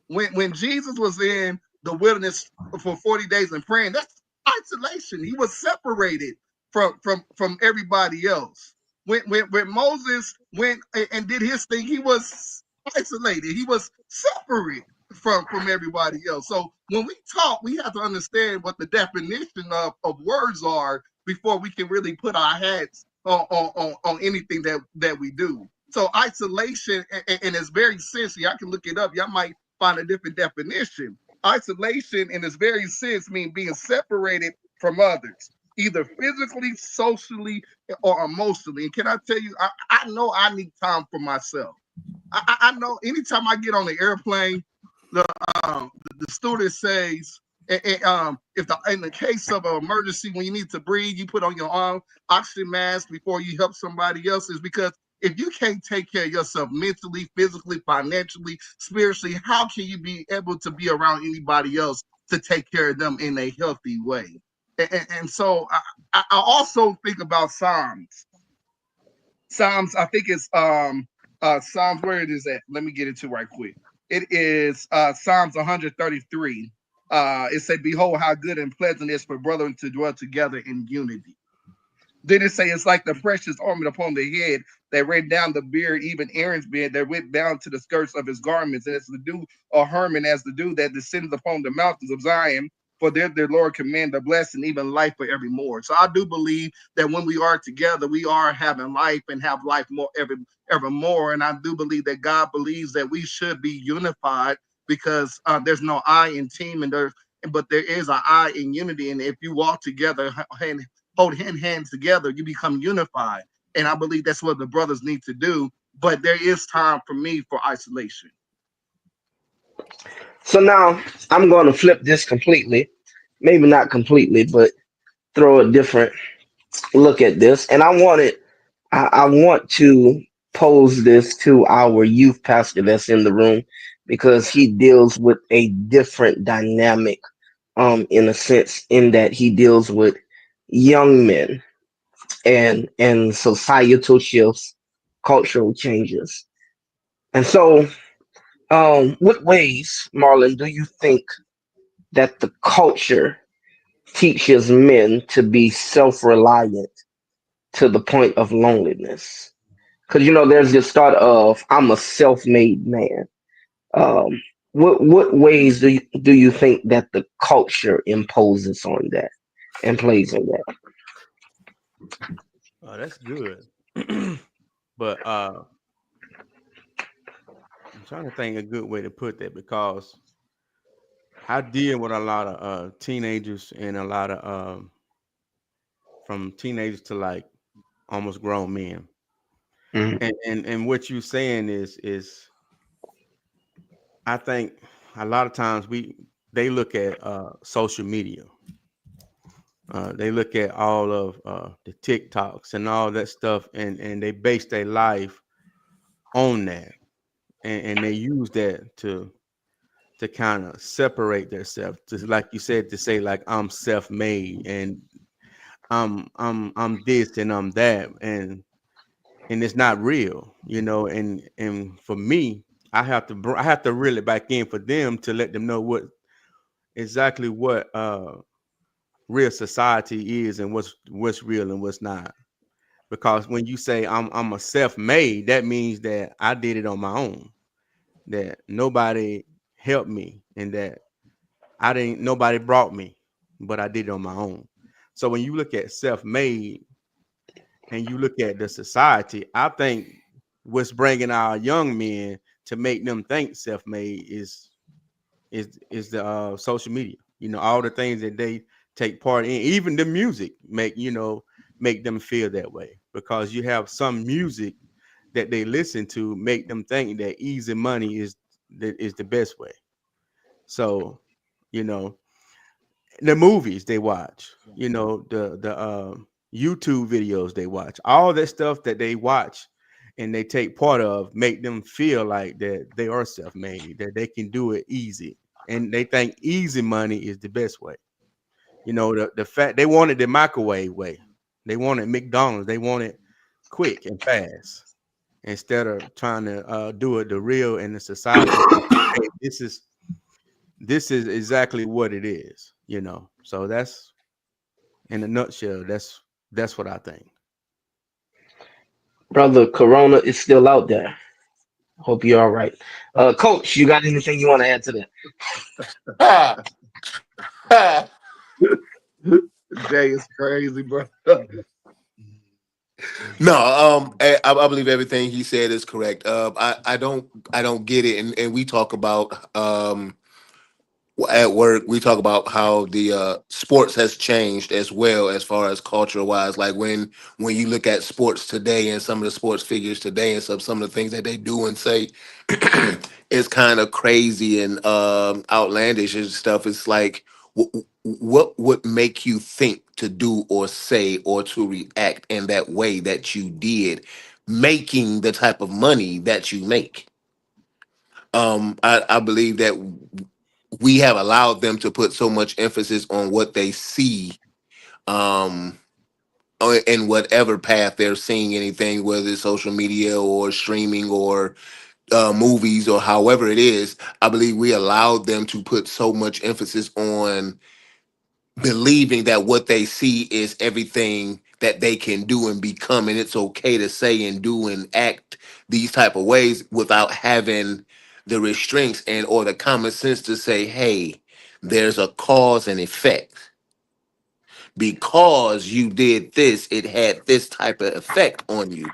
When Jesus was in the wilderness for 40 days and praying, that's isolation. He was separated from everybody else. When Moses went and did his thing, he was isolated. He was separate. from everybody else. So when we talk, we have to understand what the definition of words are before we can really put our hats on anything that we do. So isolation, and it's very sense. Y'all can look it up. Y'all might find a different definition. Isolation, in its very sense, means being separated from others, either physically, socially, or emotionally. And can I tell you, I know I need time for myself. I know anytime I get on the airplane, the the student says, if in the case of an emergency when you need to breathe, you put on your arm oxygen mask before you help somebody else, is because if you can't take care of yourself mentally, physically, financially, spiritually, how can you be able to be around anybody else to take care of them in a healthy way? And so I also think about Psalms. Psalms, I think it's Psalms, where it is at. Let me get it to right quick. It is Psalms 133. It said, "Behold, how good and pleasant it is for brethren to dwell together in unity." Then it say it's like the precious ornament upon the head that ran down the beard, even Aaron's beard that went down to the skirts of his garments, and as the dew or Hermon, as the dew that descended upon the mountains of Zion. For there the Lord command a blessing, even life for evermore. So I do believe that when we are together, we are having life and have life more evermore. And I do believe that God believes that we should be unified because there's no I in team, and but there is an I in unity. And if you walk together hand hold hands together, you become unified. And I believe that's what the brothers need to do. But there is time for me for isolation. So now I'm going to flip this completely. Maybe not completely, but throw a different look at this. And I want to pose this to our youth pastor that's in the room because he deals with a different dynamic, in a sense, in that he deals with young men and societal shifts, cultural changes. And so, what ways, Marlon, do you think that the culture teaches men to be self-reliant to the point of loneliness? Because there's this thought of I'm a self-made man. Um, what ways do you think that the culture imposes on that and plays on that? Oh, that's good. But I'm trying to think a good way to put that because I deal with a lot of teenagers and a lot of from teenagers to like almost grown men. Mhm. And what you're saying is I think a lot of times they look at social media. They look at all of the TikToks and all that stuff, and they base their life on that, and they use that to kind of separate themselves, just like you said, to say like I'm self-made and I'm this and I'm that, and it's not real, and for me, I have to reel it back in for them to let them know exactly what real society is and what's real and what's not. Because when you say I'm a self-made, that means that I did it on my own, that nobody helped me, and that I didn't nobody brought me, but I did it on my own. So when you look at self-made and you look at the society, I think what's bringing our young men to make them think self-made is the social media. All the things that they take part in, even the music make them feel that way, because you have some music that they listen to make them think that easy money is the best way. So, you know, the movies they watch, the YouTube videos they watch, all that stuff that they watch and they take part of make them feel like that they are self-made, that they can do it easy, and they think easy money is the best way. The fact they wanted the microwave way, they wanted McDonald's, they want it quick and fast instead of trying to do it the real and the society. Hey, this is exactly what it is. So that's in a nutshell. That's what I think. Brother, Corona is still out there. Hope you're all right. Coach, you got anything you want to add to Ah, ah. Jay is crazy, bro. No, I believe everything he said is correct. I don't get it, and we talk about at work we talk about how the sports has changed as well as far as culture wise, like when you look at sports today and some of the sports figures today and some of the things that they do and say it's kind of crazy and outlandish and stuff. It's like what would make you think to do or say or to react in that way that you did, making the type of money that you make. I believe that we have allowed them to put so much emphasis on what they see, um in whatever path they're seeing anything, whether it's social media or streaming or movies or however it is. I believe we allowed them to put so much emphasis on believing that what they see is everything that they can do and become, and it's okay to say and do and act these type of ways without having the restraints and or the common sense to say, hey, there's a cause and effect. Because you did this, it had this type of effect on you,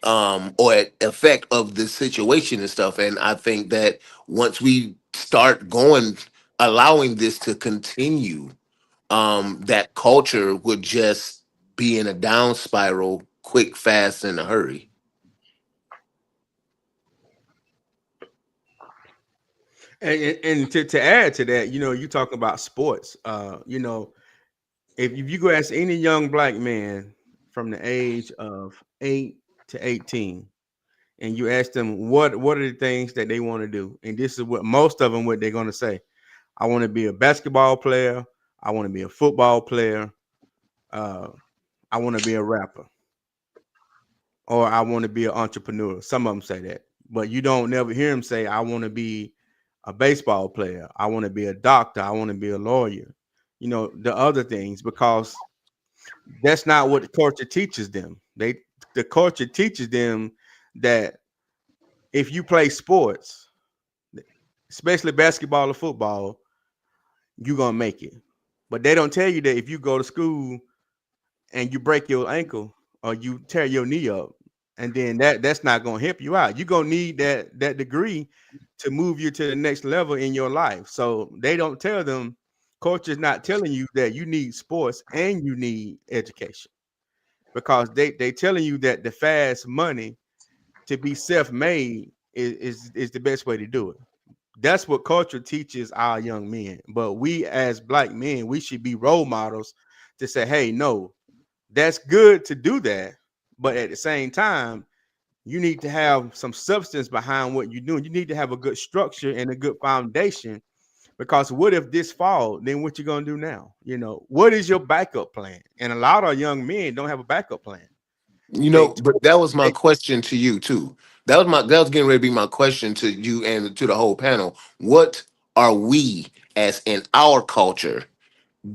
or effect of the situation and stuff. And I think that once we start going, allowing this to continue, that culture would just be in a down spiral, quick, fast, in a hurry. And to add to that, you talk about sports. If you go ask any young black man from the age of 8 to 18, and you ask them what are the things that they want to do, and this is what most of them what they're going to say: I want to be a basketball player, I want to be a football player, uh, I want to be a rapper, or I want to be an entrepreneur. Some of them say that, but you don't never hear them say, I want to be a baseball player, I want to be a doctor, I want to be a lawyer. The other things, because that's not what the culture teaches them. The culture teaches them that if you play sports, especially basketball or football, you're gonna make it. But they don't tell you that if you go to school and you break your ankle or you tear your knee up, and then that's not gonna help you out. You're gonna need that degree to move you to the next level in your life. So they don't tell them, culture is not telling you that you need sports and you need education, because they telling you that the fast money to be self-made is the best way to do it. That's what culture teaches our young men. But we as black men, we should be role models to say, hey, no, that's good to do that. But at the same time, you need to have some substance behind what you're doing. You need to have a good structure and a good foundation. Because what if this fall? Then what you gonna do now? What is your backup plan? And a lot of young men don't have a backup plan. They But that was my they question to you too. That was getting ready to be my question to you and to the whole panel. What are we as in our culture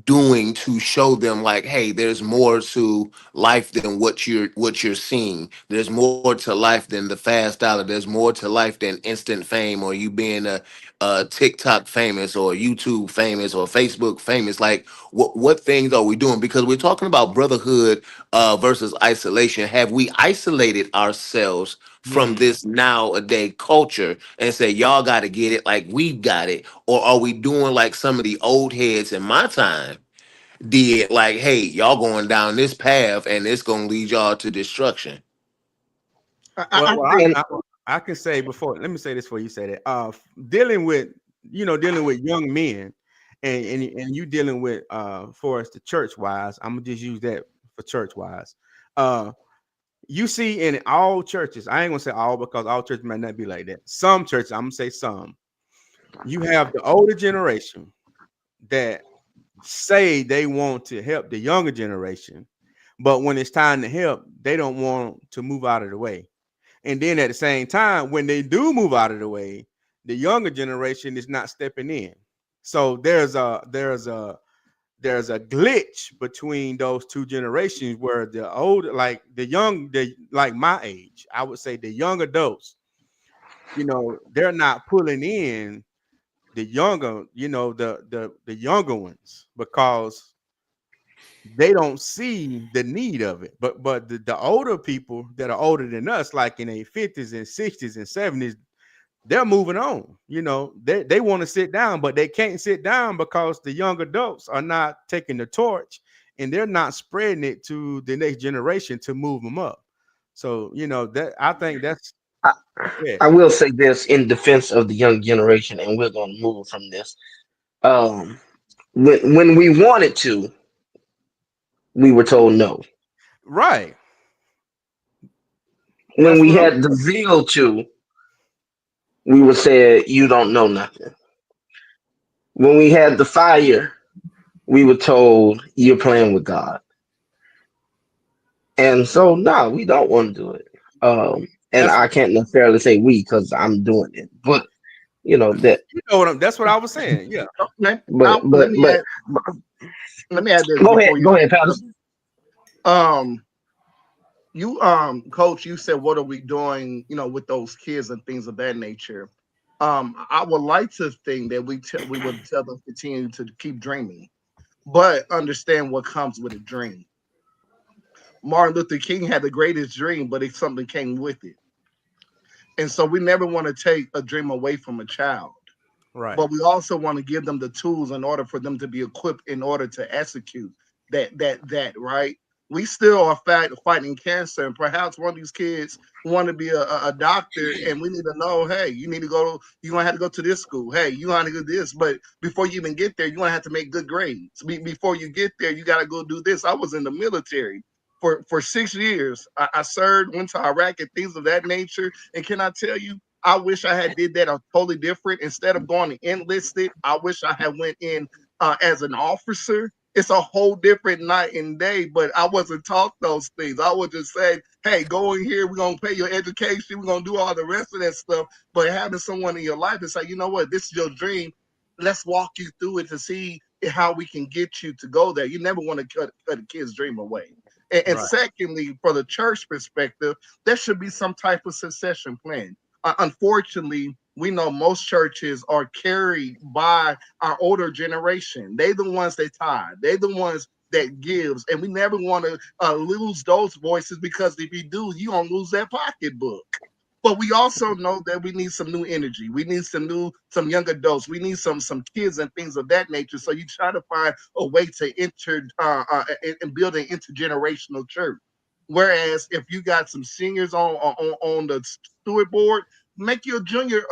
doing to show them, like, hey, there's more to life than what you're seeing. There's more to life than the fast dollar. There's more to life than instant fame or you being a TikTok famous or YouTube famous or Facebook famous. Like, what things are we doing? Because we're talking about brotherhood versus isolation. Have we isolated ourselves from mm, this nowadays culture and say y'all got to get it like we've got it, or are we doing like some of the old heads in my time did, like, hey, y'all going down this path and it's gonna lead y'all to destruction? well, I well think I can say before. Let me say this before you say that. Dealing with dealing with young men, and you dealing with for us the church wise. I'm gonna just use that for church wise. Uh, you see in all churches. I ain't gonna say all because all churches might not be like that. Some churches, I'm gonna say some. You have the older generation that say they want to help the younger generation, but when it's time to help, they don't want to move out of the way. And then at the same time, when they do move out of the way, the younger generation is not stepping in. So there's a glitch between those two generations where the young, like my age, I would say the young adults they're not pulling in the younger, the younger ones, because they don't see the need of it. But the older people that are older than us, like in their 50s and 60s and 70s, they're moving on. They want to sit down, but they can't sit down because the young adults are not taking the torch, and they're not spreading it to the next generation to move them up. So that, I think that's I, it. I will say this in defense of the young generation, and we're going to move from this. Um, when we wanted to, we were told no. Right. When That's we what I'm had the zeal to, we were said you don't know nothing. When we had the fire, we were told you're playing with God. And so, no, we don't want to do it. And that's I can't necessarily say we because I'm doing it, but that. that's what I was saying. Yeah. Oh, But but but, but let me add this go ahead, before you. go ahead, Patterson. Um, you coach, you said what are we doing, with those kids and things of that nature. I would like to think that we would tell them continue to keep dreaming, but understand what comes with a dream. Martin Luther King had the greatest dream, but something came with it. And so we never want to take a dream away from a child, Right. but we also want to give them the tools in order for them to be equipped in order to execute that right. We still are fighting cancer, and perhaps one of these kids want to be a doctor, and we need to know, hey, you need to go, you're gonna have to go to this school, hey, you want to do this, but before you even get there, you're gonna have to make good grades. Before you get there, you got to go do this. I was in the military for 6 years. I served, went to Iraq and things of that nature, and can I tell you, I wish I had did that totally different. Instead of going to enlisted, I wish I had went in as an officer. It's a whole different night and day, but I wasn't taught those things. I was just saying, hey, go in here, we're gonna pay your education, we're gonna do all the rest of that stuff. But having someone in your life and say, you know what, this is your dream. Let's walk you through it to see how we can get you to go there. You never want to cut a kid's dream away. And Right. secondly, for the church perspective, there should be some type of succession plan. Unfortunately, we know most churches are carried by our older generation. They the ones that tithe. They the ones that gives, and we never want to lose those voices, because if you do, you gonna lose that pocketbook. But we also know that we need some new energy. We need some young adults. We need some kids and things of that nature. So you try to find a way to enter and build an intergenerational church. Whereas if you got some seniors on the steward board, make your junior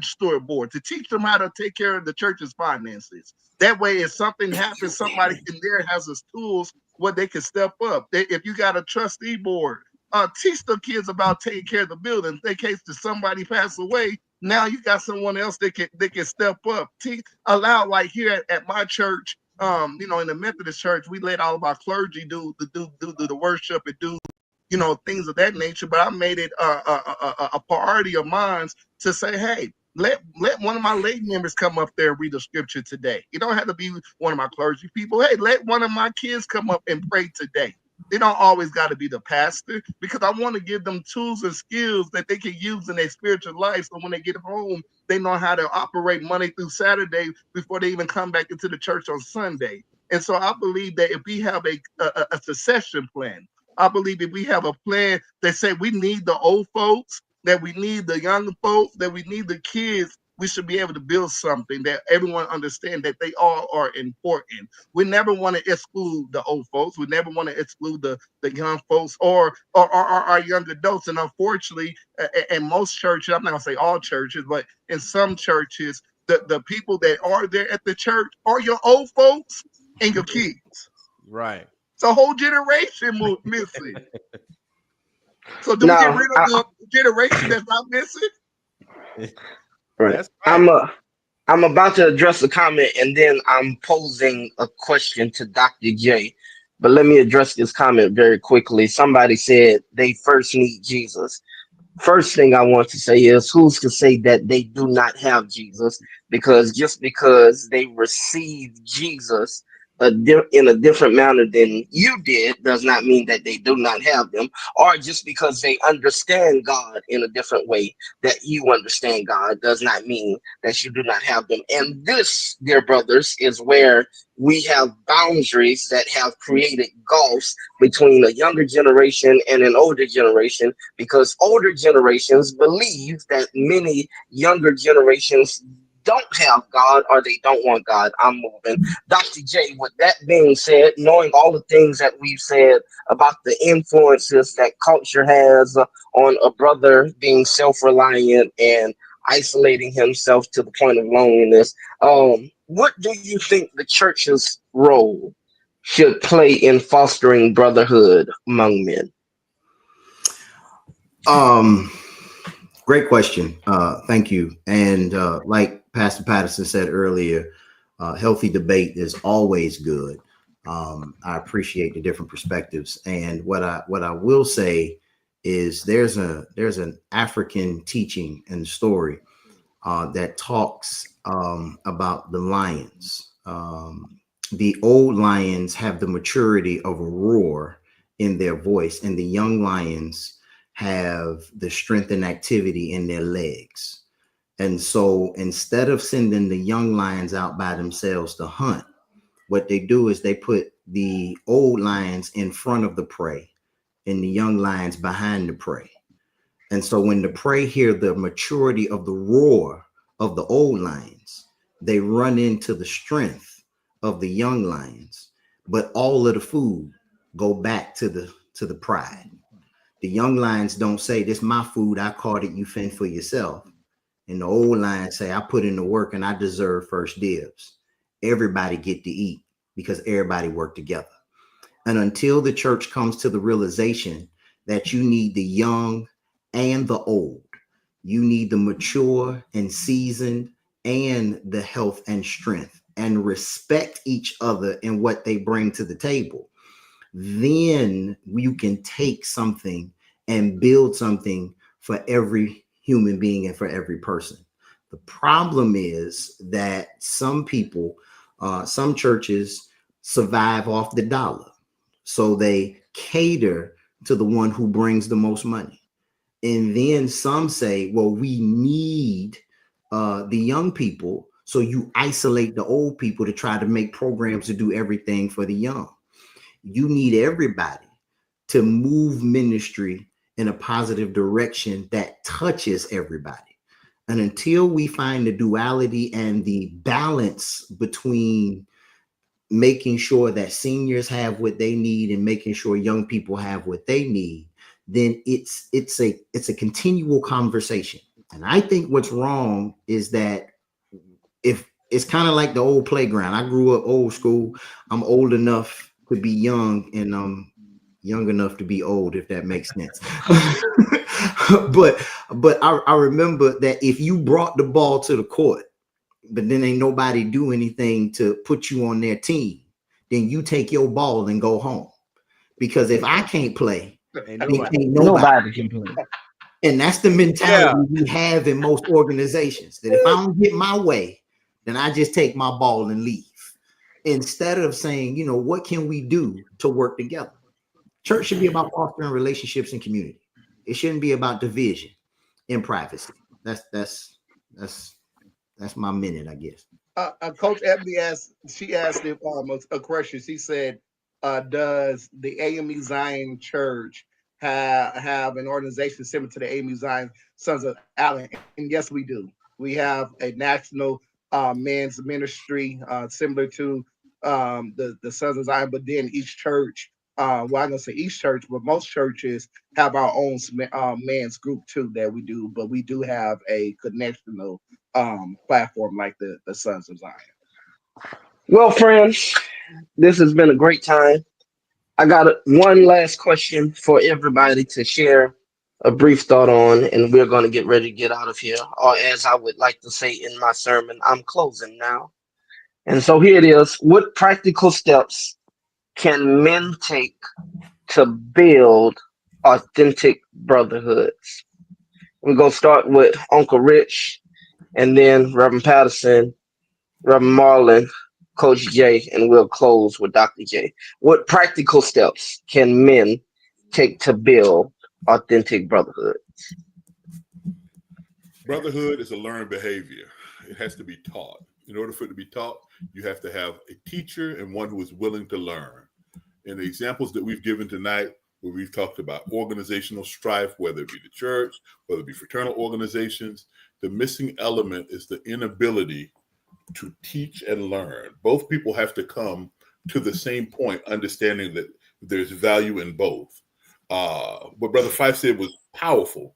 steward board to teach them how to take care of the church's finances. That way, if something happens, somebody in there has us tools where they can step up. If you got a trustee board, teach the kids about taking care of the building. In case that somebody pass away, now you got someone else that can step up. Allow, like here at my church, in the Methodist church, we let all of our clergy do the worship and do things of that nature. But I made it a priority of mine to say, hey, let one of my lay members come up there and read the scripture today. You don't have to be one of my clergy people. Hey, let one of my kids come up and pray today. They don't always got to be the pastor, because I want to give them tools and skills that they can use in their spiritual life. So when they get home, they know how to operate Monday through Saturday before they even come back into the church on Sunday. And so I believe that if we have a succession plan, I believe if we have a plan that say we need the old folks, that we need the young folks, that we need the kids, we should be able to build something that everyone understand that they all are important. We never want to exclude the old folks. We never want to exclude the young folks or our young adults. And unfortunately, in most churches, I'm not gonna say all churches, but in some churches, the people that are there at the church are your old folks and your kids. Right. It's a whole generation missing. So do we get Now, rid of the generation that's not missing? right, That's right. I'm about to address a comment, and then I'm posing a question to Dr. J. But let me address this comment very quickly. Somebody said they first need Jesus. First thing I want to say is, who's to say that they do not have Jesus? Because just because they receive Jesus in a different manner than you did does not mean that they do not have them, or just because they understand God in a different way that you understand God does not mean that you do not have them. And this, dear brothers, is where we have boundaries that have created gulfs between a younger generation and an older generation, because older generations believe that many younger generations don't have God or they don't want God. I'm moving. Dr. J, with that being said, knowing all the things that we've said about the influences that culture has on a brother being self reliant and isolating himself to the point of loneliness, what do you think the church's role should play in fostering brotherhood among men? Um, Great question. Thank you. And like Pastor Patterson said earlier, healthy debate is always good. I appreciate the different perspectives. And what I will say is there's an African teaching and story that talks about the lions. The old lions have the maturity of a roar in their voice, and the young lions have the strength and activity in their legs. And so instead of sending the young lions out by themselves to hunt, what they do is they put the old lions in front of the prey and the young lions behind the prey. And so when the prey hear the maturity of the roar of the old lions, they run into the strength of the young lions, but all of the food go back to the pride. The young lions don't say, "This my food, I caught it, you fend for yourself." And the old lions say, "I put in the work and I deserve first dibs." Everybody get to eat because everybody worked together. And until the church comes to the realization that you need the young and the old, you need the mature and seasoned and the health and strength, and respect each other and what they bring to the table, then you can take something and build something for every human being and for every person. The problem is that some people, some churches survive off the dollar. So they cater to the one who brings the most money. And then some say, well, we need the young people. So you isolate the old people to try to make programs to do everything for the young. You need everybody to move ministry in a positive direction that touches everybody. And until we find the duality and the balance between making sure that seniors have what they need and making sure young people have what they need, then it's a continual conversation. And I think what's wrong is that if it's kind of like the old playground. I grew up old school. I'm old enough to be young and young enough to be old, if that makes sense. but I remember that if you brought the ball to the court, but then ain't nobody do anything to put you on their team, then you take your ball and go home. Because if I can't play, Ain't then nobody. can't nobody. Nobody can play. And that's the mentality Yeah. we have in most organizations, that if I don't get my way, then I just take my ball and leave. Instead of saying, what can we do to work together? Church should be about fostering relationships and community. It shouldn't be about division and privacy. That's my minute, I guess. Coach Ebony asked a question. She said, "Does the AME Zion Church have an organization similar to the AME Zion Sons of Allen?" And yes, we do. We have a national men's ministry similar to the Sons of Zion, but then each church. Well, I'm gonna say each church, but most churches have our own men's group too that we do. But we do have a connectional platform like the Sons of Zion. Well, friends, this has been a great time. I got one last question for everybody to share a brief thought on, and we're going to get ready to get out of here. Or, as I would like to say in my sermon, I'm closing now. And so here it is. What practical steps can men take to build authentic brotherhoods? We're going to start with Uncle Rich, and then Reverend Patterson, Reverend Marlon, Coach J, and we'll close with Dr. J. What practical steps can men take to build authentic brotherhood? Brotherhood is a learned behavior. It has to be taught. In order for it to be taught, you have to have a teacher and one who is willing to learn. And the examples that we've given tonight, where we've talked about organizational strife, whether it be the church, whether it be fraternal organizations, the missing element is the inability to teach and learn. Both people have to come to the same point, understanding that there's value in both. What Brother Fife said was powerful.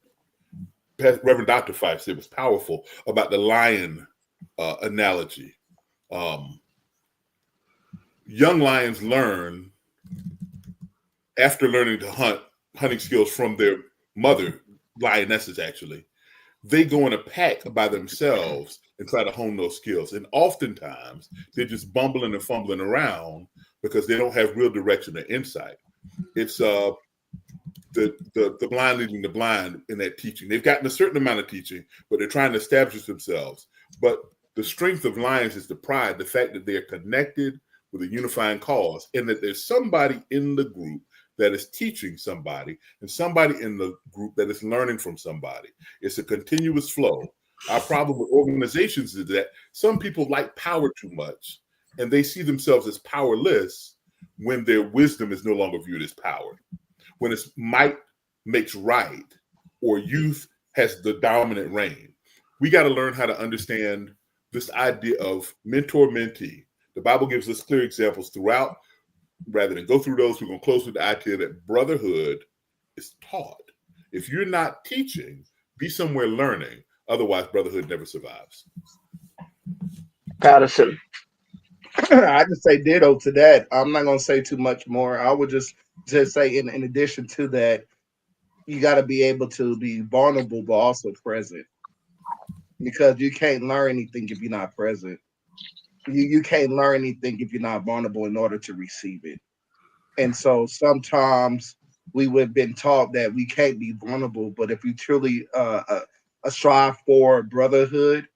Reverend Dr. Fife said was powerful about the lion analogy. Um, young lions learn after learning to hunting skills from their mother, lionesses actually. They go in a pack by themselves and try to hone those skills. And oftentimes they're just bumbling and fumbling around because they don't have real direction or insight. It's the blind leading the blind in that teaching. They've gotten a certain amount of teaching, but they're trying to establish themselves. But the strength of lions is the pride, the fact that they're connected with a unifying cause, and that there's somebody in the group that is teaching somebody and somebody in the group that is learning from somebody. It's a continuous flow. Our problem with organizations is that some people like power too much and they see themselves as powerless when their wisdom is no longer viewed as power. When it's might makes right or youth has the dominant reign. We got to learn how to understand this idea of mentor-mentee. The Bible gives us clear examples throughout. Rather than go through those, we're going to close with the idea that brotherhood is taught. If you're not teaching, be somewhere learning. Otherwise, brotherhood never survives. Patterson. I just say ditto to that. I'm not gonna say too much more. I would just say in addition to that, you got to be able to be vulnerable but also present, because you can't learn anything if you're not present. You can't learn anything if you're not vulnerable in order to receive it. And so sometimes we would have been taught that we can't be vulnerable, but if we truly strive for brotherhood,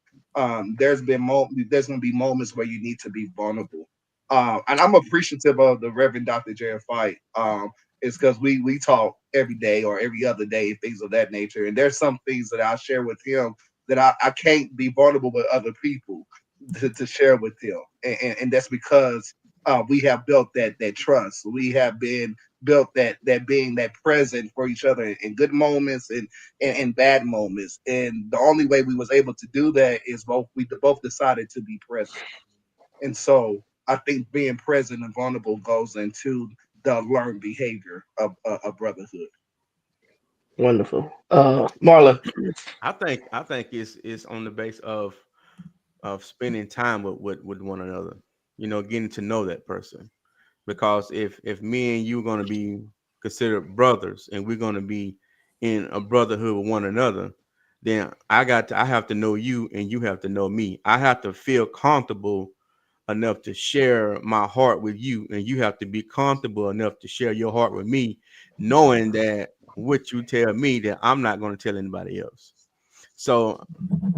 there's going to be moments where you need to be vulnerable. And I'm appreciative of the Reverend Dr. Jared Fight. It's because we talk every day or every other day, things of that nature. And there's some things that I share with him that I can't be vulnerable with other people to share with him. And that's because we have built that trust. We have been built that being that present for each other in good moments and bad moments. And the only way we was able to do that is we both decided to be present. And so I think being present and vulnerable goes into the learned behavior of brotherhood. Wonderful. Marla. I think it's on the base of spending time with one another. Getting to know that person. Because if me and you are going to be considered brothers and we're going to be in a brotherhood with one another, then I have to know you and you have to know me. I have to feel comfortable enough to share my heart with you, and you have to be comfortable enough to share your heart with me, knowing that what you tell me that I'm not going to tell anybody else. So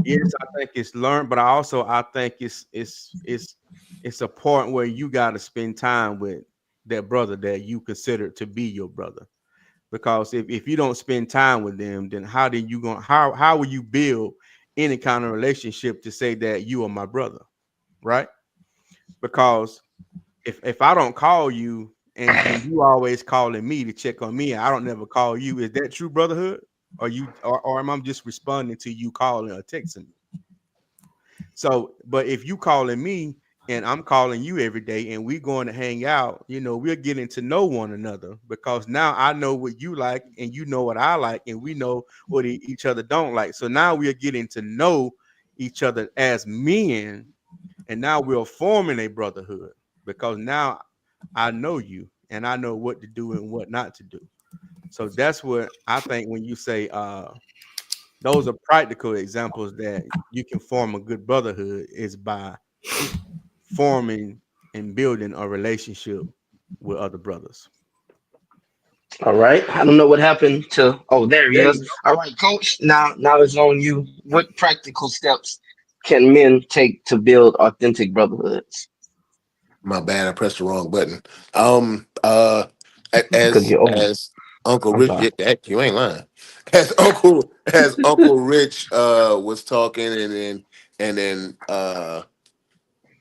yes, I think it's learned, but I think it's a point where you got to spend time with that brother that you consider to be your brother. Because if you don't spend time with them, then how will you build any kind of relationship to say that you are my brother, right? Because if I don't call you and you always calling me to check on me, I don't never call you, is that true brotherhood? Or am I just responding to you calling or texting me? So, but if you calling me and I'm calling you every day and we going to hang out, we're getting to know one another, because now I know what you like and you know what I like and we know what each other don't like. So now we are getting to know each other as men, and now we're forming a brotherhood because now I know you and I know what to do and what not to do. So that's what I think when you say those are practical examples that you can form a good brotherhood is by forming and building a relationship with other brothers. All right. I don't know what happened to. Oh, there he There is. you All right, Coach. Now it's on you. What practical steps can men take to build authentic brotherhoods? My bad, I pressed the wrong button. Um, uh, Because you're old. as Uncle I'm Rich, sorry. you ain't lying. As Uncle Rich was talking, and then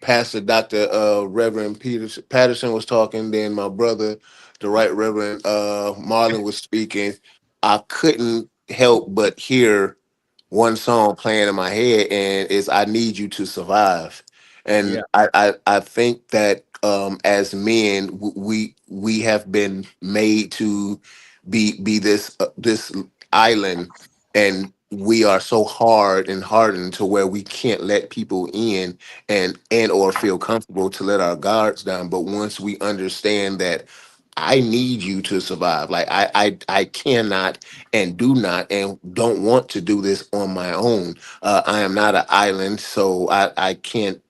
Pastor Doctor Reverend Peter Patterson was talking. Then my brother, the Right Reverend Marlon, was speaking. I couldn't help but hear one song playing in my head, and it's "I Need You to Survive." Yeah. And I think that as men, we have been made to be this island, and we are so hard and hardened to where we can't let people in and or feel comfortable to let our guards down. But once we understand that I need you to survive, like I cannot and do not and don't want to do this on my own. I am not an island, so I can't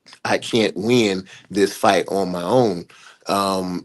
win this fight on my own.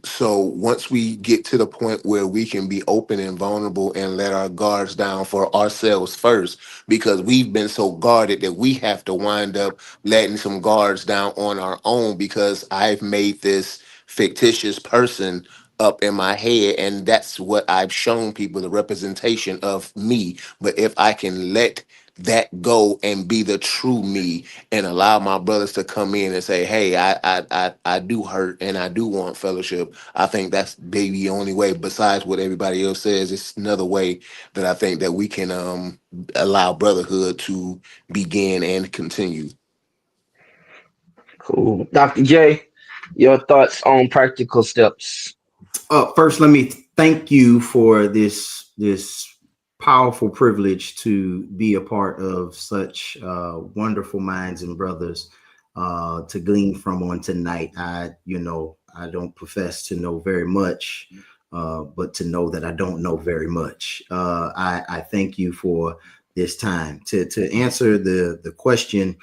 So once we get to the point where we can be open and vulnerable and let our guards down for ourselves first, because we've been so guarded that we have to wind up letting some guards down on our own because I've made this fictitious person up in my head, and that's what I've shown people, the representation of me. But if I can let that go and be the true me and allow my brothers to come in and say, hey, I do hurt and I do want fellowship, I think that's maybe the only way, besides what everybody else says. It's another way that I think that we can allow brotherhood to begin and continue. Cool. Dr. J, your thoughts on practical steps? First, let me thank you for this powerful privilege to be a part of such wonderful minds and brothers to glean from on tonight. I don't profess to know very much, but to know that I don't know very much. I thank you for this time. To answer the question,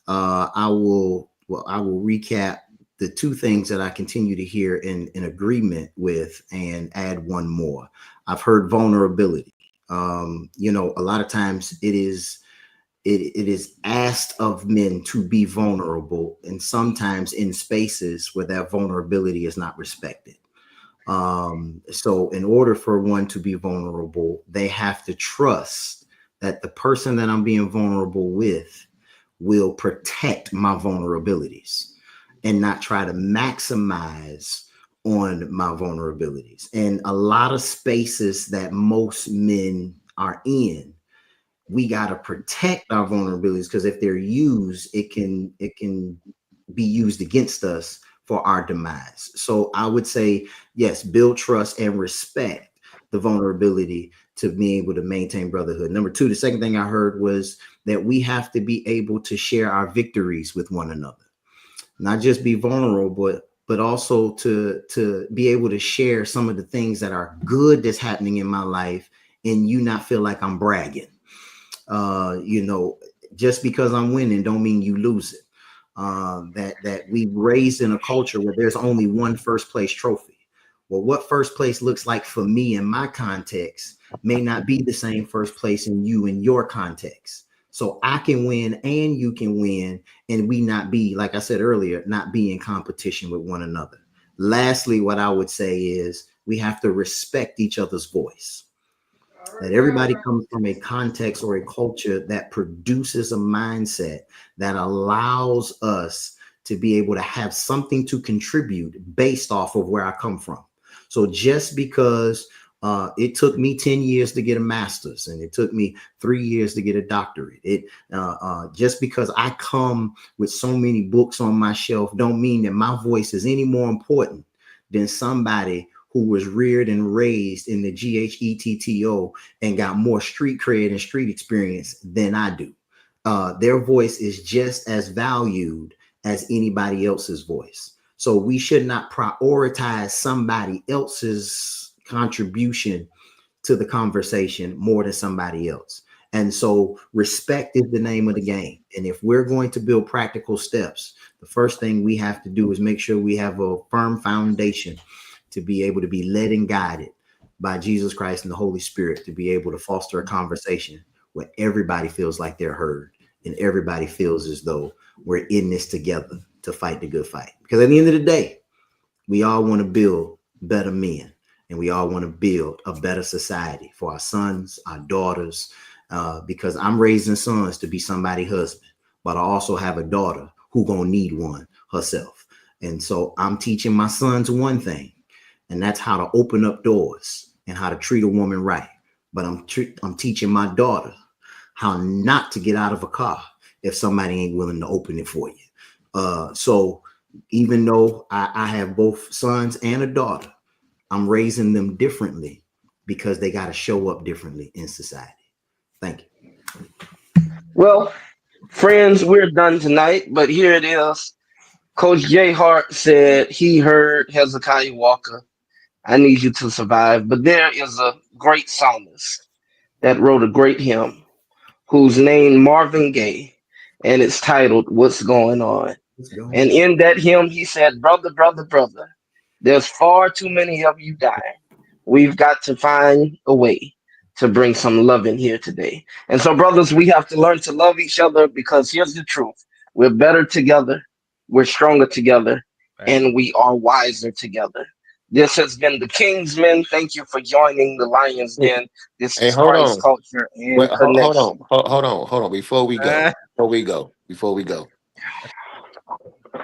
I will recap the two things that I continue to hear in agreement with and add one more. I've heard vulnerability. A lot of times it is asked of men to be vulnerable, and sometimes in spaces where that vulnerability is not respected. So in order for one to be vulnerable, they have to trust that the person that I'm being vulnerable with will protect my vulnerabilities and not try to maximize on my vulnerabilities. And a lot of spaces that most men are in, we got to protect our vulnerabilities, because if they're used, it can be used against us for our demise. So I would say, yes, build trust and respect the vulnerability to be able to maintain brotherhood. Number two, the second thing I heard was that we have to be able to share our victories with one another, not just be vulnerable, but also to be able to share some of the things that are good that's happening in my life, and you not feel like I'm bragging. You know, just because I'm winning don't mean you lose it. That we raised in a culture where there's only one first place trophy. Well, what first place looks like for me in my context may not be the same first place in you in your context. So I can win and you can win, and we not be, like I said earlier, not be in competition with one another. Lastly, what I would say is we have to respect each other's voice, that everybody comes from a context or a culture that produces a mindset that allows us to be able to have something to contribute based off of where I come from. So just because it took me 10 years to get a master's and it took me 3 years to get a doctorate, just because I come with so many books on my shelf don't mean that my voice is any more important than somebody who was reared and raised in the GHETTO and got more street cred and street experience than I do. Their voice is just as valued as anybody else's voice. So we should not prioritize somebody else's contribution to the conversation more than somebody else. And so respect is the name of the game. And if we're going to build practical steps, the first thing we have to do is make sure we have a firm foundation to be able to be led and guided by Jesus Christ and the Holy Spirit, to be able to foster a conversation where everybody feels like they're heard and everybody feels as though we're in this together to fight the good fight. Because at the end of the day, we all want to build better men, and we all want to build a better society for our sons, our daughters, because I'm raising sons to be somebody's husband, but I also have a daughter who gonna need one herself. And so I'm teaching my sons one thing, and that's how to open up doors and how to treat a woman right. But I'm teaching my daughter how not to get out of a car if somebody ain't willing to open it for you. So even though I have both sons and a daughter, I'm raising them differently because they got to show up differently in society. Thank you. Well, friends, we're done tonight, but here it is. Coach J. Hart said he heard Hezekiah Walker, I need you to survive. But there is a great psalmist that wrote a great hymn who's named Marvin Gaye, and it's titled What's Going On. Let's go. And in that hymn, he said, brother, brother, brother, there's far too many of you dying. We've got to find a way to bring some love in here today. And so, brothers, we have to learn to love each other because here's the truth: we're better together, we're stronger together, Right. and we are wiser together. This has been the Kingsmen. Thank you for joining the Lions Den. This Hey, is hold Christ on. Culture Wait, and hold Connection. on. Hold on. Before we go.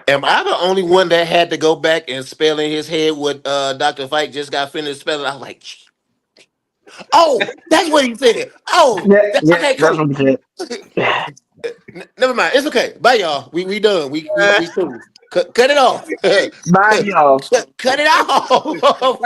Am I the only one that had to go back and spell in his head what Dr. Fight just got finished spelling? I was like, oh, that's what he said. Oh, Yeah, yeah, okay, that's cool. what he said. Never mind. It's okay. Bye, y'all. We done. We cool. Cut it off. Bye, y'all. Cut it off.